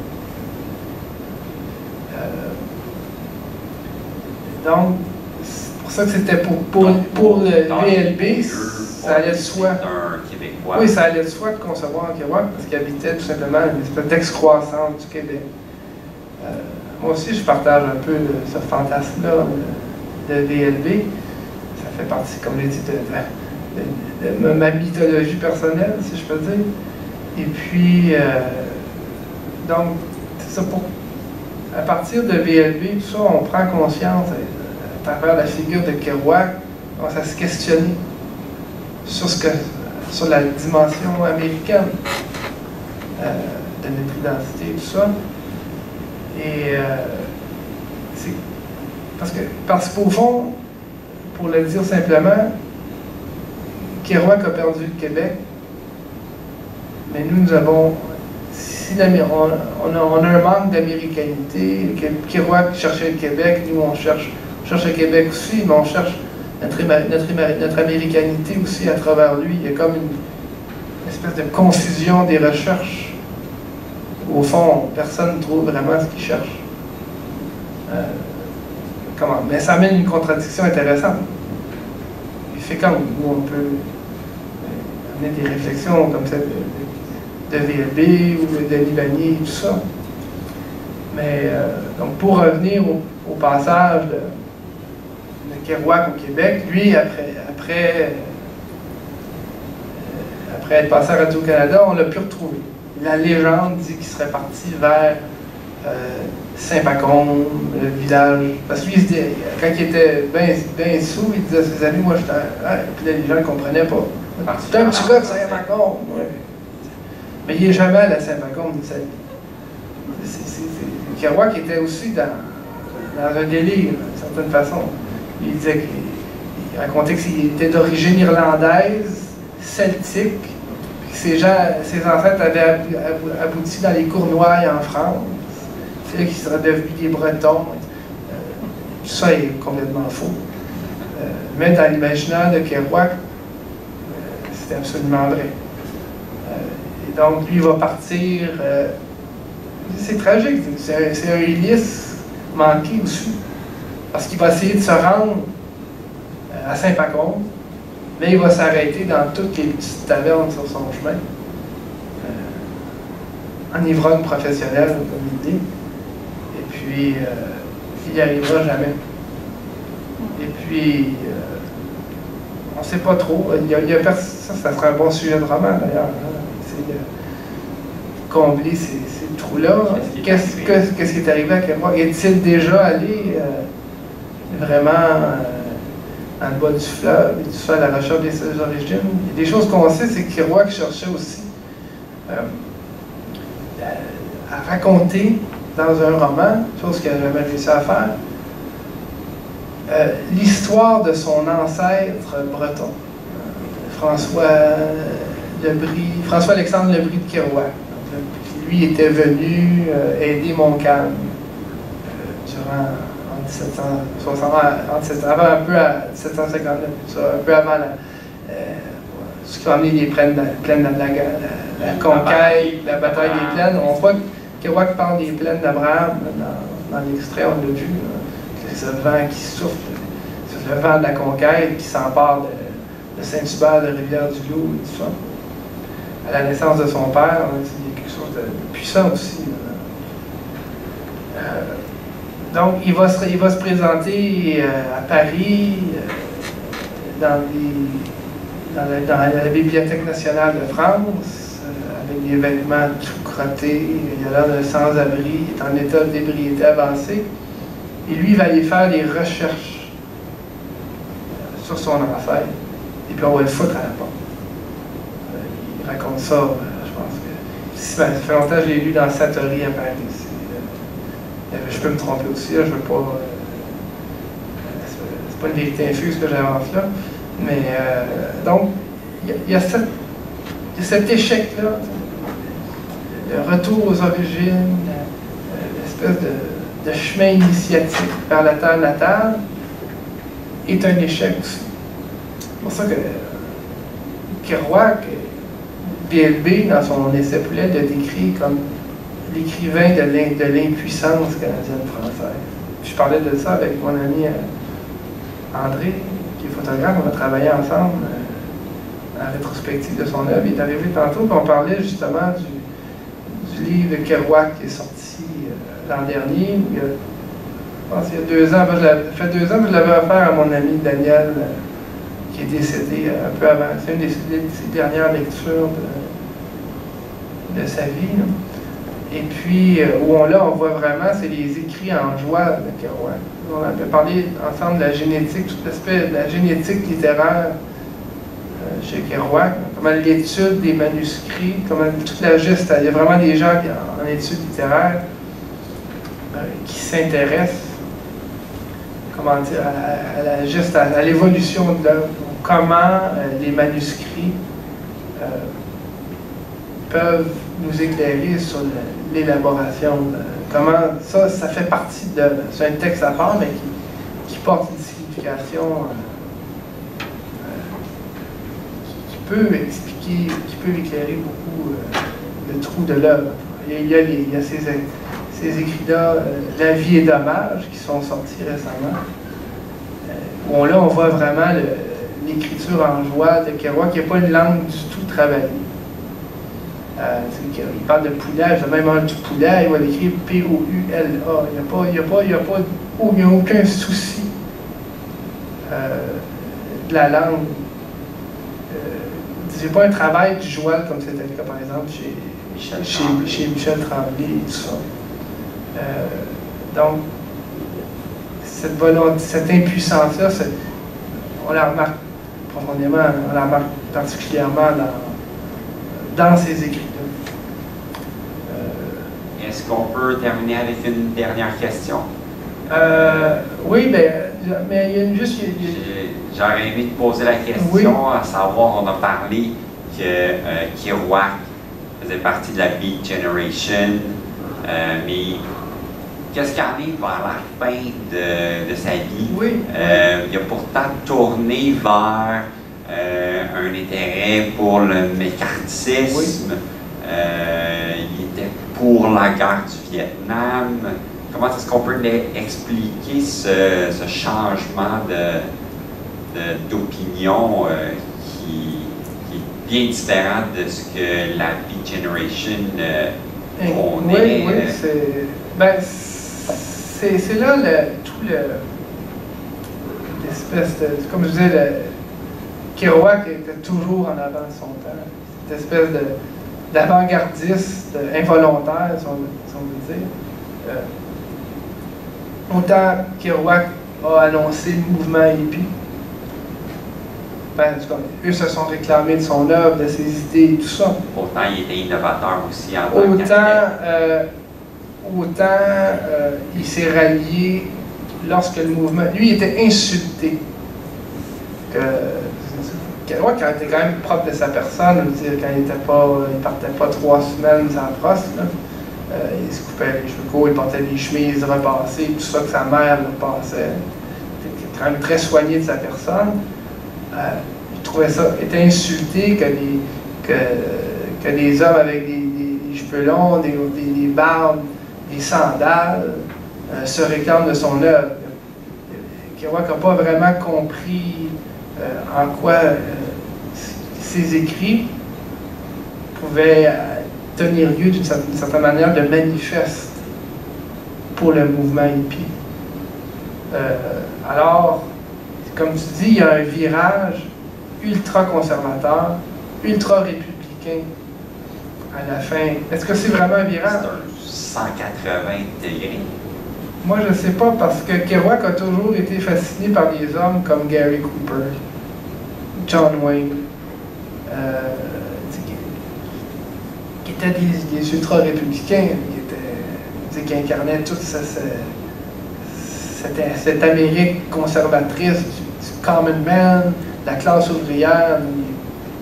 Donc, c'est pour ça que c'était pour le VLB, ça allait de soi. Oui, ça allait de soi de concevoir un Kerouac parce qu'il habitait tout simplement une espèce d'excroissance du Québec. Moi aussi, je partage un peu ce fantasme-là de VLB. Ça fait partie, comme je l'ai dit, de ma mythologie personnelle, si je peux dire. Et puis, donc, c'est ça à partir de VLB, tout ça, on prend conscience, à travers la figure de Kerouac, on commence à se questionner sur la dimension américaine de notre identité, tout ça. Et parce qu'au fond, pour le dire simplement, Kerouac a perdu le Québec, mais nous avons, on a un manque d'américanité. Kerouac cherchait le Québec, nous on cherche le Québec aussi, mais on cherche notre américanité aussi à travers lui. Il y a comme une espèce de confusion des recherches. Au fond, personne ne trouve vraiment ce qu'il cherche. Mais ça amène une contradiction intéressante. Il fait comme nous, on peut amener des réflexions comme celle de VLB ou de Livanier, tout ça. Mais donc pour revenir au passage de Kerouac au Québec, lui, après être passé à Radio-Canada, on l'a pu retrouver. La légende dit qu'il serait parti vers Saint-Pacôme, le village. Parce que lui, quand il était bien sous, il disait à ses amis, moi je puis là, les gens ne comprenaient pas. C'est un petit gars de Saint-Pacôme. Ouais. Mais il n'est jamais allé à Saint-Pacôme de sa vie. Kerouac était aussi dans un délire, d'une certaine façon. Il disait qu'il racontait qu'il était d'origine irlandaise, celtique, puis que ses ancêtres avaient abouti dans les Cournois en France. C'est là qu'ils seraient devenus des Bretons. Tout ça est complètement faux. Mais dans l'imaginaire de Kerouac, c'était absolument vrai. Et donc, lui, il va partir. C'est tragique, c'est un Ulysse manqué aussi. Parce qu'il va essayer de se rendre à Saint-Pacôme, mais il va s'arrêter dans toutes les petites tavernes sur son chemin. En ivrogne professionnel, comme il dit. Et puis, il n'y arrivera jamais. Et puis, on ne sait pas trop. Ça serait un bon sujet de roman, d'ailleurs. C'est de combler ces trous-là. Qu'est-ce qui est arrivé à Kerouac? Est-il déjà allé vraiment dans le bas du fleuve et tout ça, à la recherche de ses origines? Il y a des choses qu'on sait, c'est que Kerouac cherchait aussi à raconter dans un roman, chose qu'il n'a jamais réussi à faire, l'histoire de son ancêtre breton, François-Alexandre Lebris de Kerouac, qui lui était venu aider Montcalm en 1760, un peu à 1759, un peu avant ce qui a amené les plaines de la conquête, la bataille des plaines. On voit que Kerouac parle des plaines d'Abraham dans l'extrait, on l'a vu. C'est le vent qui souffle, c'est le vent de la conquête qui s'empare de Saint-Hubert, de Rivière-du-Loup et tout ça. À la naissance de son père, il y a quelque chose de puissant aussi. Donc, il va se présenter à Paris, dans la Bibliothèque nationale de France, avec des vêtements tout crottés, il a l'air d'un sans-abri, il est en état d'ébriété avancée. Et lui, il va aller faire des recherches sur son ancêtre. Et puis on va le foutre à la porte. Il raconte ça, je pense que... Ça fait longtemps que je l'ai lu dans Satori à Paris. Je peux me tromper aussi, là, je veux pas... c'est pas une vérité infuse que j'avance là. Mais donc, il y a cet échec-là, le retour aux origines, l'espèce de chemin initiatique vers la terre natale est un échec aussi. C'est pour ça que Kerouac, BLB, dans son essai Poulet, le décrit comme l'écrivain de l'impuissance canadienne-française. Je parlais de ça avec mon ami André, qui est photographe. On a travaillé ensemble à la rétrospective de son œuvre. Il est arrivé tantôt, puis on parlait justement du livre de Kerouac qui est sorti l'an dernier. Je pense qu'il y a 2 ans. Ça fait 2 ans que je l'avais offert à mon ami Daniel, qui est décédé un peu avant. C'est une de ses dernières lectures de sa vie. Là. Et puis, où on voit vraiment, c'est les écrits en joie de Kerouac. On avait parlé ensemble de la génétique, tout l'aspect de la génétique littéraire chez Kerouac, comment l'étude des manuscrits, comment toute la geste, il y a vraiment des gens en études littéraires qui s'intéressent, comment dire, à la geste, à l'évolution de l'œuvre, comment les manuscrits peuvent nous éclairer sur l'élaboration. Comment ça fait partie de l'œuvre. C'est un texte à part, mais qui porte une signification qui peut expliquer, qui peut éclairer beaucoup le trou de l'œuvre. Il y a ces écrits-là, La vie et dommage, qui sont sortis récemment, où là, on voit vraiment l'écriture en joie de Kerouac, qui n'est pas une langue du tout travaillée. Il parle de poulage, même du poulet, il va l'écrire P-O-U-L-A. Il n'y a aucun souci de la langue. C'est pas un travail du joual comme c'était le cas, par exemple, chez Michel Tremblay et tout ça. Donc, cette volonté, cette impuissance-là, on la remarque profondément, on la remarque particulièrement dans ces écrits-là. Est-ce qu'on peut terminer avec une dernière question? Oui, mais il y a juste... J'aurais aimé te poser la question, oui. À savoir, on a parlé que Kerouac faisait partie de la Beat Generation, mais qu'est-ce qu'il en est vers la fin de sa vie? Oui. Il a pourtant tourné vers un intérêt pour le mécartisme. Oui. Il était pour la guerre du Vietnam. Comment est-ce qu'on peut expliquer ce changement d'opinion qui est bien différent de ce que la Beat Generation prônait? Oui, c'est là l'espèce de... Comme je disais, Kerouac était toujours en avant de son temps. Cette espèce d'avant-gardiste involontaire, si on veut dire. Autant Kerouac a annoncé le mouvement hippie, eux se sont réclamés de son œuvre, de ses idées et tout ça. Autant il était innovateur aussi en tant qu'architecte. Autant il s'est rallié lorsque le mouvement... Lui, il était insulté. Kerouac, quand il était quand même propre de sa personne, je veux dire, quand il partait pas 3 semaines sans brosse, il se coupait les cheveux courts, il portait des chemises repassées, tout ça que sa mère le passait. Il était quand même très soigné de sa personne. Il trouvait ça, il était insulté que des hommes avec des cheveux longs, des barbes, des sandales se réclament de son œuvre. Kerouac n'a pas vraiment compris en quoi ses écrits pouvaient tenir lieu d'une certaine manière de manifeste pour le mouvement hippie. Alors, comme tu dis, il y a un virage ultra-conservateur, ultra-républicain à la fin. Est-ce que c'est vraiment un virage? C'est un 180 degrés. Moi, je ne sais pas, parce que Kerouac a toujours été fasciné par des hommes comme Gary Cooper, John Wayne, qui étaient des ultra-républicains, qui incarnaient toute cette Amérique conservatrice du common man, de la classe ouvrière,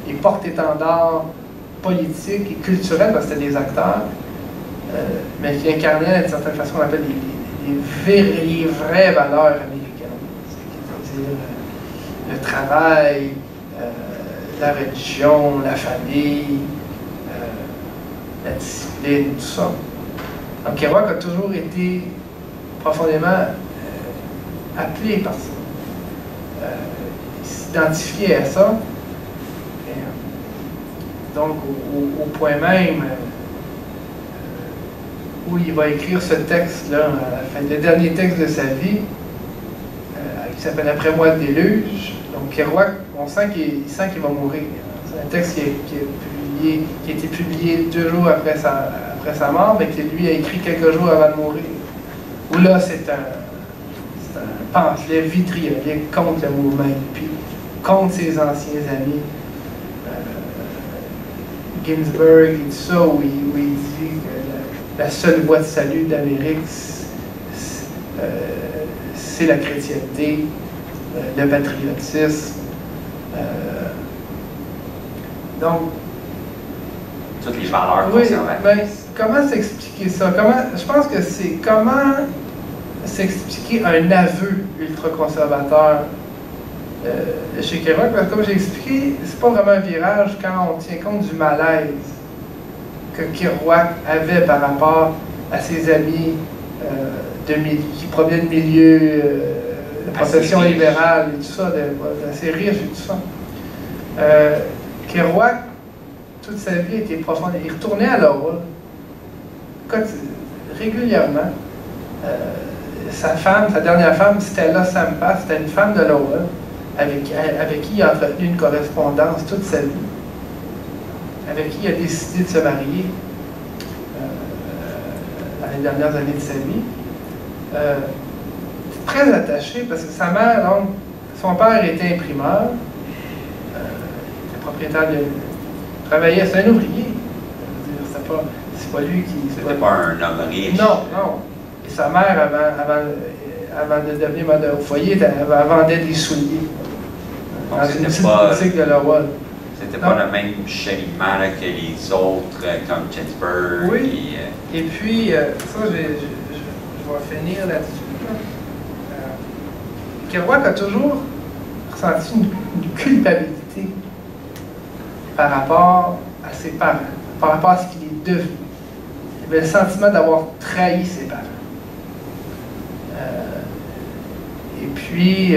les porte-étendards politiques et culturels, parce que c'était des acteurs, mais qui incarnaient d'une certaine façon, on appelle les vraies valeurs américaines, c'est-à-dire le travail, la religion, la famille, la discipline, tout ça. Donc Kerouac a toujours été profondément appelé par ça. Il s'identifiait à ça. Et, donc au point même où il va écrire ce texte-là, le dernier texte de sa vie, qui s'appelle « Après moi le déluge ». Donc Kerouac, on sent qu'il va mourir. C'est un texte qui a été publié 2 jours après sa mort, mais que lui a écrit quelques jours avant de mourir. Où là, c'est un pamphlet vitriolique contre le mouvement hippie, contre ses anciens amis. Ginsberg et tout ça, où il dit que la seule voie de salut d'Amérique, c'est la chrétienté, le patriotisme. Donc, toutes les valeurs oui, conservatrices. Ben, comment s'expliquer ça? Je pense que c'est comment s'expliquer un aveu ultra-conservateur chez Kerouac, parce que comme j'ai expliqué, c'est pas vraiment un virage quand on tient compte du malaise que Kerouac avait par rapport à ses amis qui proviennent de milieux de profession libérale et tout ça, assez riches et tout ça. Kerouac, toute sa vie était profonde. Il retournait à Lowell régulièrement. Sa dernière femme, Stella Sampa, c'était une femme de Lowell avec qui il a entretenu une correspondance toute sa vie, avec qui il a décidé de se marier dans les dernières années de sa vie. Très attaché, parce que sa mère, donc, son père était imprimeur, propriétaire de... travaillait, c'est un ouvrier. C'est pas lui qui... C'était pas un homme riche. Non, non. Et sa mère, avant de devenir mère au foyer, elle vendait des souliers. Donc dans une petite boutique de Lowell. C'était pas le même cheminement là, que les autres, comme Ginsberg. Oui. Et puis, ça, je vais finir là-dessus. Kerouac a toujours ressenti une culpabilité par rapport à ses parents, par rapport à ce qu'il est devenu. Il avait le sentiment d'avoir trahi ses parents. Et puis,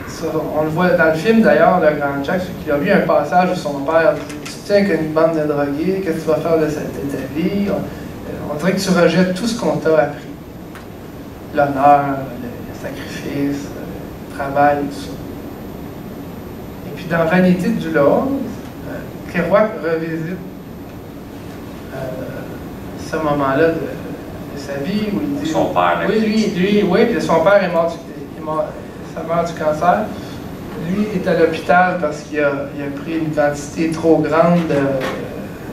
ça, on le voit dans le film d'ailleurs, le Grand Jack, il a vu un passage où son père dit « Tu tiens qu'une bande de drogués, qu'est-ce que tu vas faire de ta vie? » On dirait que tu rejettes tout ce qu'on t'a appris. L'honneur, le sacrifice, le travail, tout ça. Et puis dans Vanité du Lord, Kerouac revisite ce moment-là de sa vie où il dit... Son père. Oui, puis son père est mort du cancer. Lui est à l'hôpital parce qu'il a pris une quantité trop grande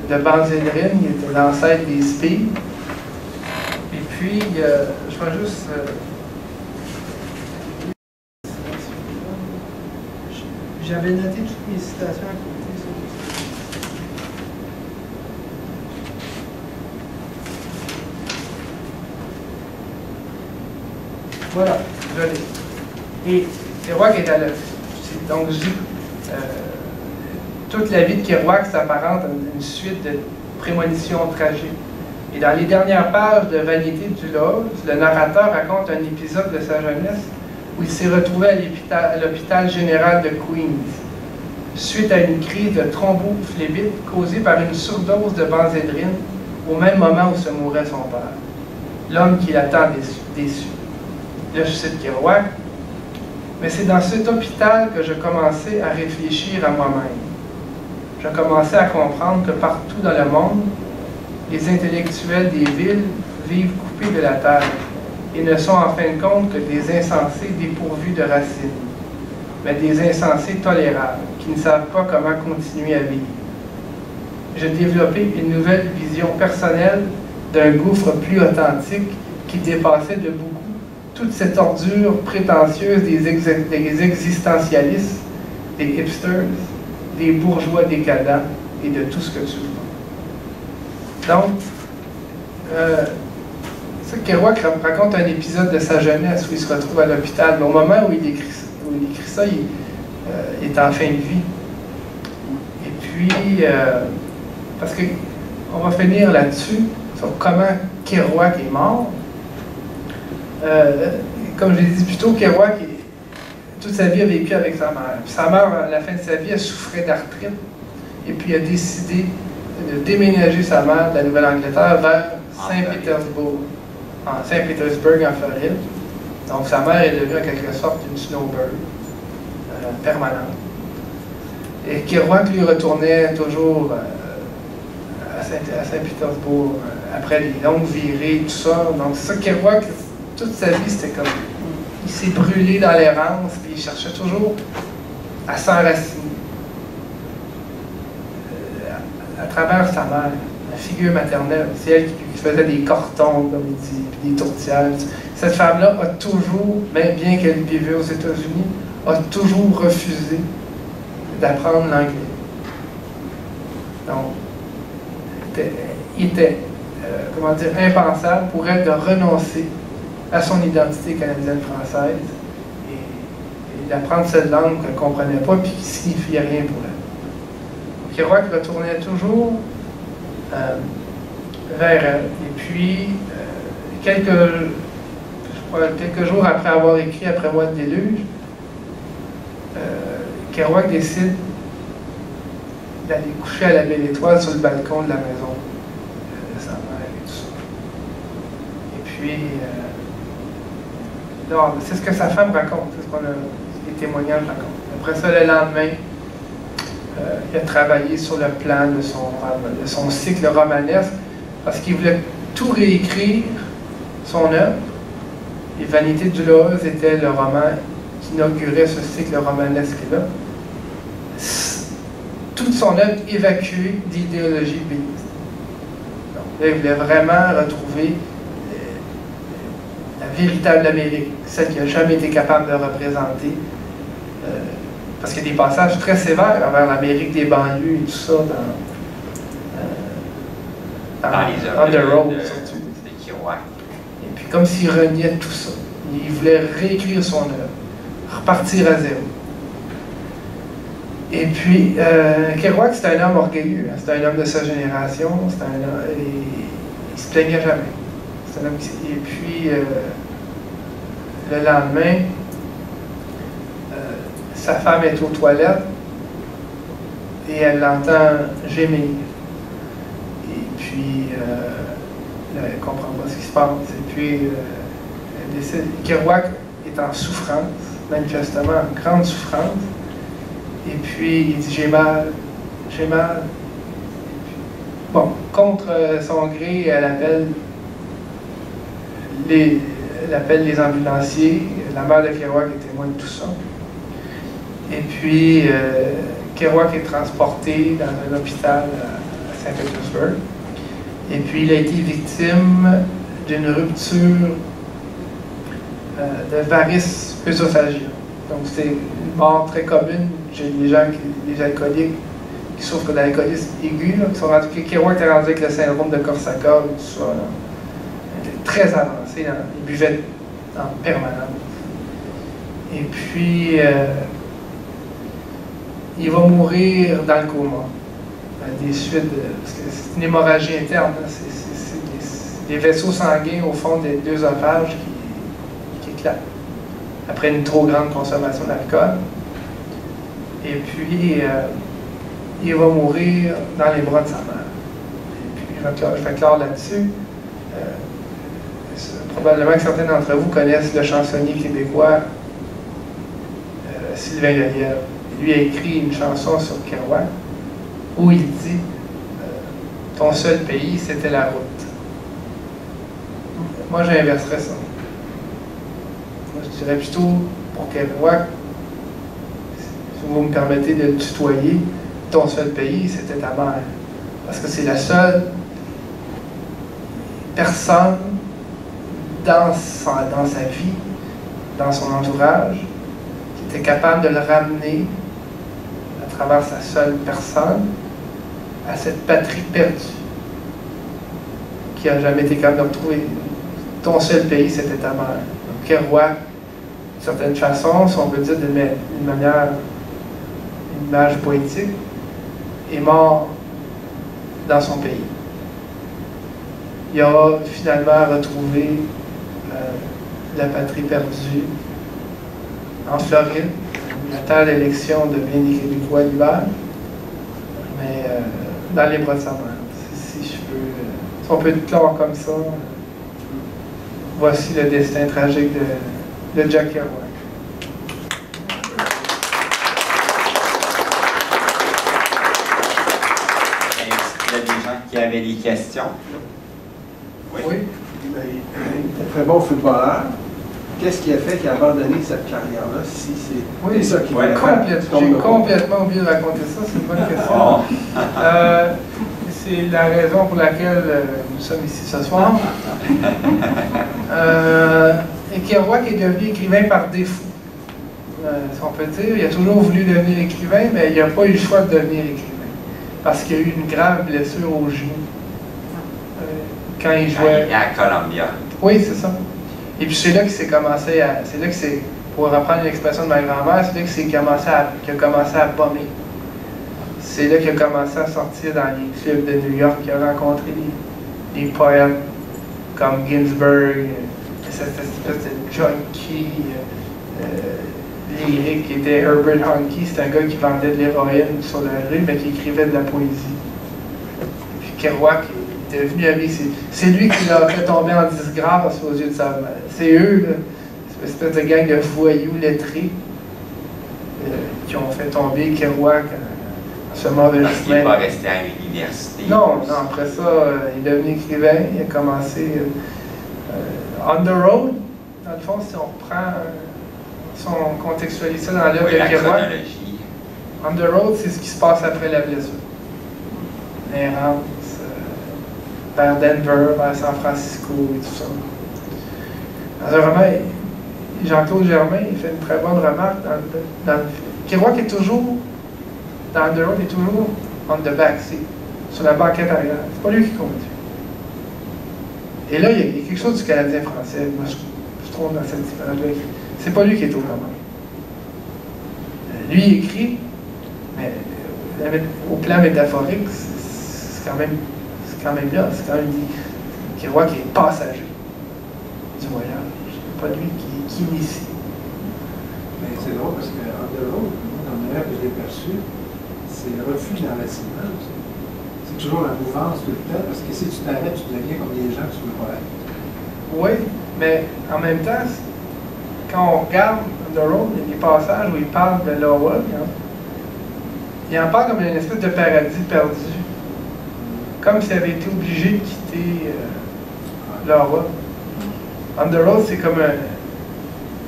de benzédrine. Il était l'ancêtre des speed. Et puis, je vais juste... J'avais noté toutes mes citations à côté. Voilà, je l'ai. Et Kerouac est à l'œuvre. Donc, je dis, toute la vie de Kerouac s'apparente à une suite de prémonitions tragiques. Et dans les dernières pages de Vanité du Lord, le narrateur raconte un épisode de sa jeunesse où il s'est retrouvé à l'hôpital général de Queens, suite à une crise de thrombophlébite causée par une surdose de benzédrine au même moment où se mourait son père, l'homme qui l'attend déçu. Là, je cite Kerouac, mais c'est dans cet hôpital que je commençais à réfléchir à moi-même. Je commençais à comprendre que partout dans le monde, les intellectuels des villes vivent coupés de la terre et ne sont en fin de compte que des insensés dépourvus de racines, mais des insensés tolérables qui ne savent pas comment continuer à vivre. J'ai développé une nouvelle vision personnelle d'un gouffre plus authentique qui dépassait de beaucoup toute cette ordure prétentieuse des existentialistes, des hipsters, des bourgeois décadents et de tout ce que tu veux. Donc, Kerouac raconte un épisode de sa jeunesse où il se retrouve à l'hôpital, mais au moment où il écrit ça, il est en fin de vie. Et puis, parce qu'on va finir là-dessus, sur comment Kerouac est mort. Comme je l'ai dit plus tôt, Kerouac, toute sa vie, a vécu avec sa mère. Puis sa mère, à la fin de sa vie, elle souffrait d'arthrite. Et puis, il a décidé de déménager sa mère de la Nouvelle-Angleterre vers Saint-Pétersbourg, en Floride. Donc, sa mère est devenue en quelque sorte une snowbird permanente. Et Kerouac, lui, retournait toujours à Saint-Pétersbourg après les longues virées, tout ça. Donc, ça, Kerouac, toute sa vie, c'était comme... Il s'est brûlé dans l'errance, puis il cherchait toujours à s'enraciner. À travers sa mère, la figure maternelle. C'est elle qui faisait des cortons, comme il dit, puis des tourtières. Cette femme-là a toujours, même bien qu'elle vivait aux États-Unis, a toujours refusé d'apprendre l'anglais. Donc, il était comment dire, impensable pour elle de renoncer à son identité canadienne-française et d'apprendre cette langue qu'elle ne comprenait pas et qui ne signifiait rien pour elle. Kerouac retournait toujours vers elle. Et puis, quelques jours après avoir écrit Après moi le déluge, Kerouac décide d'aller coucher à la Belle Étoile sur le balcon de la maison de sa mère et tout ça. Et puis, c'est ce que sa femme raconte, c'est ce que les témoignages racontent. Après ça, le lendemain, il a travaillé sur le plan de son cycle romanesque parce qu'il voulait tout réécrire, son œuvre. Et Vanité douloureuse était le roman qui inaugurait ce cycle romanesque-là. Toute son œuvre évacuée d'idéologie béniste. Donc là, il voulait vraiment retrouver la véritable Amérique, celle qu'il n'a jamais été capable de représenter. Parce qu'il y a des passages très sévères envers l'Amérique des banlieues et tout ça dans les œuvres On the Road, surtout. Et puis comme s'il reniait tout ça. Il voulait réécrire son œuvre, repartir à zéro. Et puis, Kerouac, c'était un homme orgueilleux. C'était un homme de sa génération. C'était un homme, il se plaignait jamais. Un homme et puis, le lendemain, sa femme est aux toilettes et elle l'entend gémir. Et puis, elle ne comprend pas ce qui se passe. Et puis, elle décide. Kerouac est en souffrance, manifestement en grande souffrance. Et puis, il dit « j'ai mal, j'ai mal ». Bon, contre son gré, elle appelle les ambulanciers. La mère de Kerouac est témoin de tout ça. Et puis, Kerouac est transporté dans un hôpital à Saint-Pétersbourg. Et puis, il a été victime d'une rupture de varices œsophagiens. Donc, c'est une mort très commune chez les alcooliques qui souffrent d'alcoolisme aigu, là, qui sont rendus, Kerouac était rendu avec le syndrome de Korsakoff et tout ça. Là. Il était très avancé, là. Il buvait en permanence. Et puis, il va mourir dans le coma. Des suites, parce que c'est une hémorragie interne. C'est des vaisseaux sanguins au fond des deux œsophages qui éclatent après une trop grande consommation d'alcool. Et puis, il va mourir dans les bras de sa mère. Et puis, je vais clore là-dessus. Probablement que certains d'entre vous connaissent le chansonnier québécois Sylvain Lelièvre. Lui a écrit une chanson sur Kerouac où il dit « Ton seul pays, c'était la route ». Moi, j'inverserais ça. Moi, je dirais plutôt, pour Kerouac, si vous me permettez de le tutoyer, ton seul pays, c'était ta mère. Parce que c'est la seule personne dans sa vie, dans son entourage, qui était capable de le ramener à travers sa seule personne à cette patrie perdue qui n'a jamais été capable de retrouver. Ton seul pays, c'était ta mère. Donc, Kerouac, d'une certaine façon, si on peut dire d'une manière, une image poétique, est mort dans son pays. Il a finalement retrouvé la patrie perdue en Floride. Il attend l'élection de bien des Québécois l'hiver, mais dans les bras de sa mère. Si on peut être clair comme ça, voici le destin tragique de Jack Kerouac. Est-ce qu'il y a des gens qui avaient des questions? Oui. Il était très bon footballeur. Qu'est-ce qui a fait qu'il a abandonné cette carrière-là, si c'est ça qui va J'ai complètement oublié de raconter ça, c'est une bonne question. C'est la raison pour laquelle nous sommes ici ce soir. Et Kerouac est devenu écrivain par défaut. Si on peut dire, il a toujours voulu devenir écrivain, mais il n'a pas eu le choix de devenir écrivain. Parce qu'il a eu une grave blessure au genou. Quand il jouait. À Columbia. Oui, c'est ça. Et puis c'est là qu'il s'est commencé à. C'est là que c'est. Pour reprendre l'expression de ma grand-mère, c'est là qu'il a commencé à bomber. C'est là qu'il a commencé à sortir dans les clubs de New York. Il a rencontré des poètes comme Ginsberg, cette espèce de junkie lyrique qui était Herbert Huncke. C'est un gars qui vendait de l'héroïne sur la rue, mais qui écrivait de la poésie. Puis Kerouac est devenu ami. C'est lui qui l'a fait tomber en disgrâce aux yeux de sa mère. C'est eux, là, cette espèce de gang de voyous lettrés qui ont fait tomber Kerouac ce mauvais chemin. Il n'est pas resté à l'université. Non, après ça, il est devenu écrivain. Il a commencé On the Road. Dans le fond, si on reprend, si on contextualise ça dans l'œuvre de Kerouac, On the Road, c'est ce qui se passe après la blessure. L'errance vers Denver, vers San Francisco et tout ça. Dans un roman, Jean-Claude Germain, il fait une très bonne remarque dans le film. Kerouac est toujours, dans The Road, il est toujours on the back seat, sur la banquette arrière. C'est pas lui qui conduit. Et là, il y a quelque chose du Canadien français, moi je trouve dans cette différence-là. C'est pas lui qui est au commandes. Lui, il écrit, mais au plan métaphorique, c'est quand même là. C'est quand même Kerouac qui est passager du voyage. C'est pas lui qui initie. Mais c'est drôle parce que en the road, dans le manière que je l'ai perçu, c'est le refus de l'enracinement. C'est toujours la mouvance tout le temps, parce que si tu t'arrêtes, tu deviens comme les gens que tu veux pas être. Oui, mais en même temps, quand on regarde The Road, il y a des passages où il parle de Lowell, il en parle comme une espèce de paradis perdu. Comme s'il avait été obligé de quitter Lowell. On the Road, c'est comme une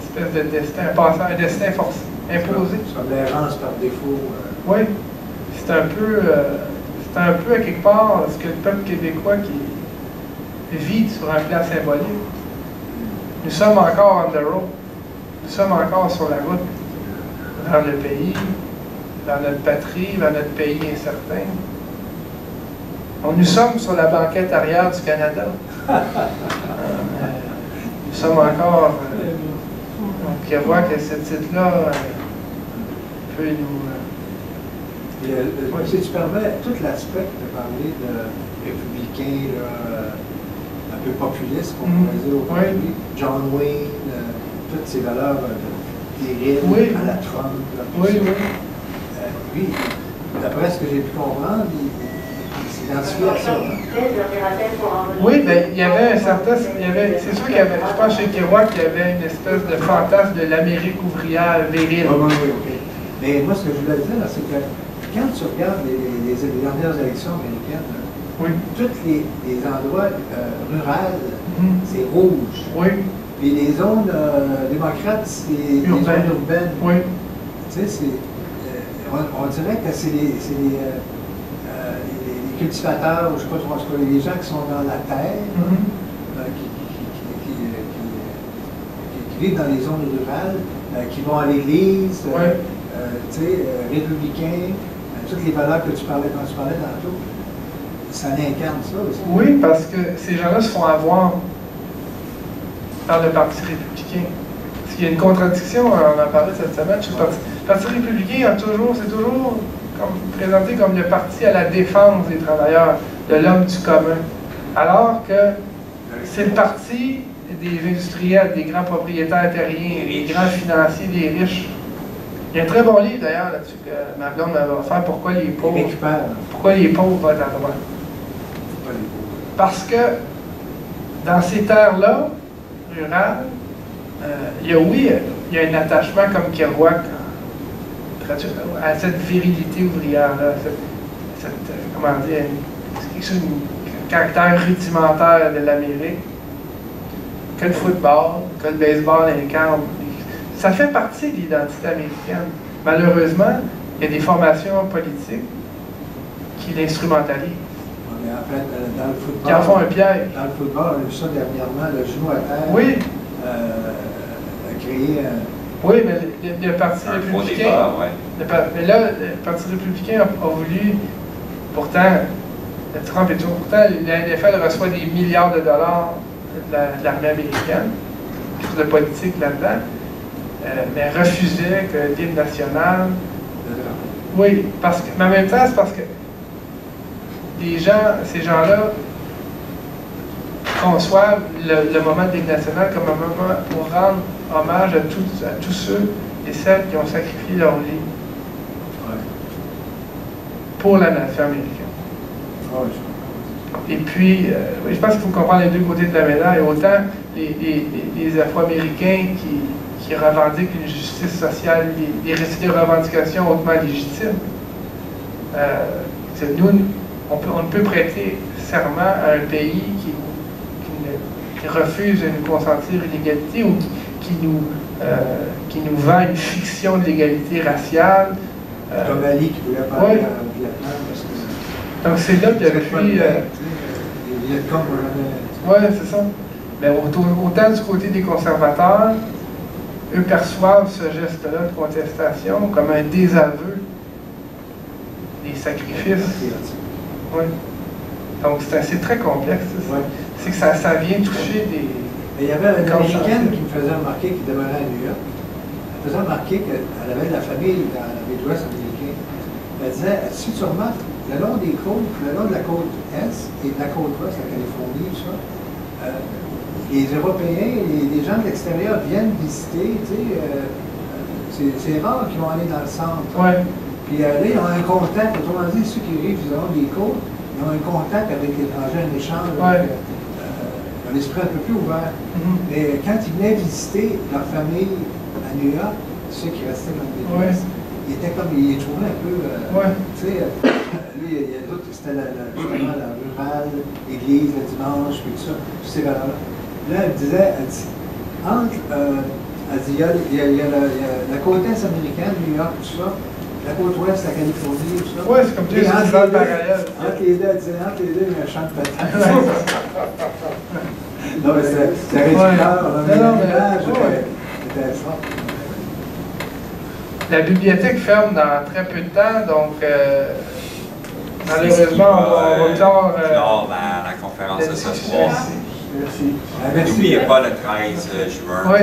espèce de destin, un destin forcé, imposé. C'est comme l'errance par défaut. Oui, c'est un peu à quelque part ce que le peuple québécois qui vit sur un plan symbolique. Nous sommes encore on the road. Nous sommes encore sur la route vers le pays, vers notre patrie, vers notre pays incertain. Nous sommes sur la banquette arrière du Canada. Nous sommes encore. On peut voir que ce titre-là peut nous. Si tu permets, tout l'aspect de parler de républicain, un peu populiste, on pourrait dire aujourd'hui, John Wayne, toutes ces valeurs terribles à la Trump. Lui, d'après ce que j'ai pu comprendre, il s'identifiait à ça. Oui, bien, il y avait un certain. C'est sûr qu'il y avait, je pense chez Kerouac, qu'il y avait une espèce de fantasme de l'Amérique ouvrière virile. Oui. Mais moi, ce que je voulais dire, c'est que quand tu regardes les dernières élections américaines, tous les endroits ruraux, c'est rouge. Oui. Puis les zones démocrates, c'est des zones urbaines. Oui. Tu sais, on dirait que c'est les cultivateurs, je ne sais pas trop, les gens qui sont dans la terre, qui vivent dans les zones rurales, qui vont à l'église, tu sais, républicains, toutes les valeurs que tu parlais tantôt, ça incarne ça aussi. Oui, parce que ces gens-là se font avoir par le Parti républicain. Parce qu'il y a une contradiction, on en parlait cette semaine, le Parti républicain c'est toujours présenté comme le parti à la défense des travailleurs, de l'homme du commun. Alors que c'est le parti des industriels, des grands propriétaires terriens, des grands financiers, des riches. Il y a un très bon livre d'ailleurs là-dessus que ma blonde m'avait offert, Pourquoi les pauvres votent à droite. Parce que dans ces terres-là, rurales, il y a un attachement comme Kerouac à cette virilité ouvrière-là, comment dire, un caractère rudimentaire de l'Amérique, que le football, que le baseball incarne. Ça fait partie de l'identité américaine. Malheureusement, il y a des formations politiques qui l'instrumentalisent. Mais en fait, dans le football, qui en font un piège. Dans le football, on a vu ça dernièrement, le genou à terre oui. A créé un... Oui, mais le Parti républicain... Débat, ouais. Mais là, le Parti républicain a voulu... Pourtant, Trump est toujours... Pourtant, la NFL reçoit des milliards de dollars de l'armée américaine, quelque chose de politique là-dedans, mais refusait que l'hymne national... Oui, parce que, mais en même temps, c'est parce que ces gens-là conçoivent le moment de l'hymne national comme un moment pour rendre hommage à tous ceux et celles qui ont sacrifié leur vie pour la nation américaine. Et puis, je pense qu'il faut comprendre les deux côtés de la médaille. Autant les Afro-Américains qui revendiquent une justice sociale, des revendications hautement légitimes. Nous, on ne peut prêter serment à un pays qui refuse de nous consentir une égalité ou qui nous vend une fiction de l'égalité raciale. Comme Ali qui voulait parler en Vietnam. Donc c'est là qu'il y a depuis... Oui, c'est ça. Mais autant du côté des conservateurs, eux perçoivent ce geste-là de contestation comme un désaveu des sacrifices. Oui. Donc c'est très complexe. C'est que ça vient toucher des... Mais il y avait une Américaine qui me faisait remarquer, qui demeurait à New York. Elle faisait remarquer qu'elle avait de la famille dans la Midwest américaine. Elle disait, si tu remarques, le long des côtes, le long de la côte Est et de la côte Ouest, la Californie, tout ça, les Européens, les gens de l'extérieur viennent visiter, tu sais, c'est rare qu'ils vont aller dans le centre. Ouais. Puis là, ils ont un contact, autrement dit, ceux qui vivent du long des côtes, ils ont un contact avec l'étranger, un échange, avec, un esprit un peu plus ouvert. Mais quand ils venaient visiter leur famille à New York, ceux qui restaient dans le Midwest, ils étaient comme, ils les trouvaient un peu, tu sais, lui, c'était justement la rurale, l'église, le dimanche, puis tout ça, toutes ces valeurs-là. Là, elle dit, il y a la côte est américaine, New York, tout ça, la côte ouest, la Californie, tout ça. Oui, c'est comme tu dis, c'est dans le parallèle. Entre les deux, elle disait, entre les deux, il y a un champ de patates. Non, mais c'est réducteur, non, mais c'était fort. La bibliothèque ferme dans très peu de temps, donc malheureusement, on va clore la conférence de ce soir. Merci. N'oubliez pas le 13 juin. Oui.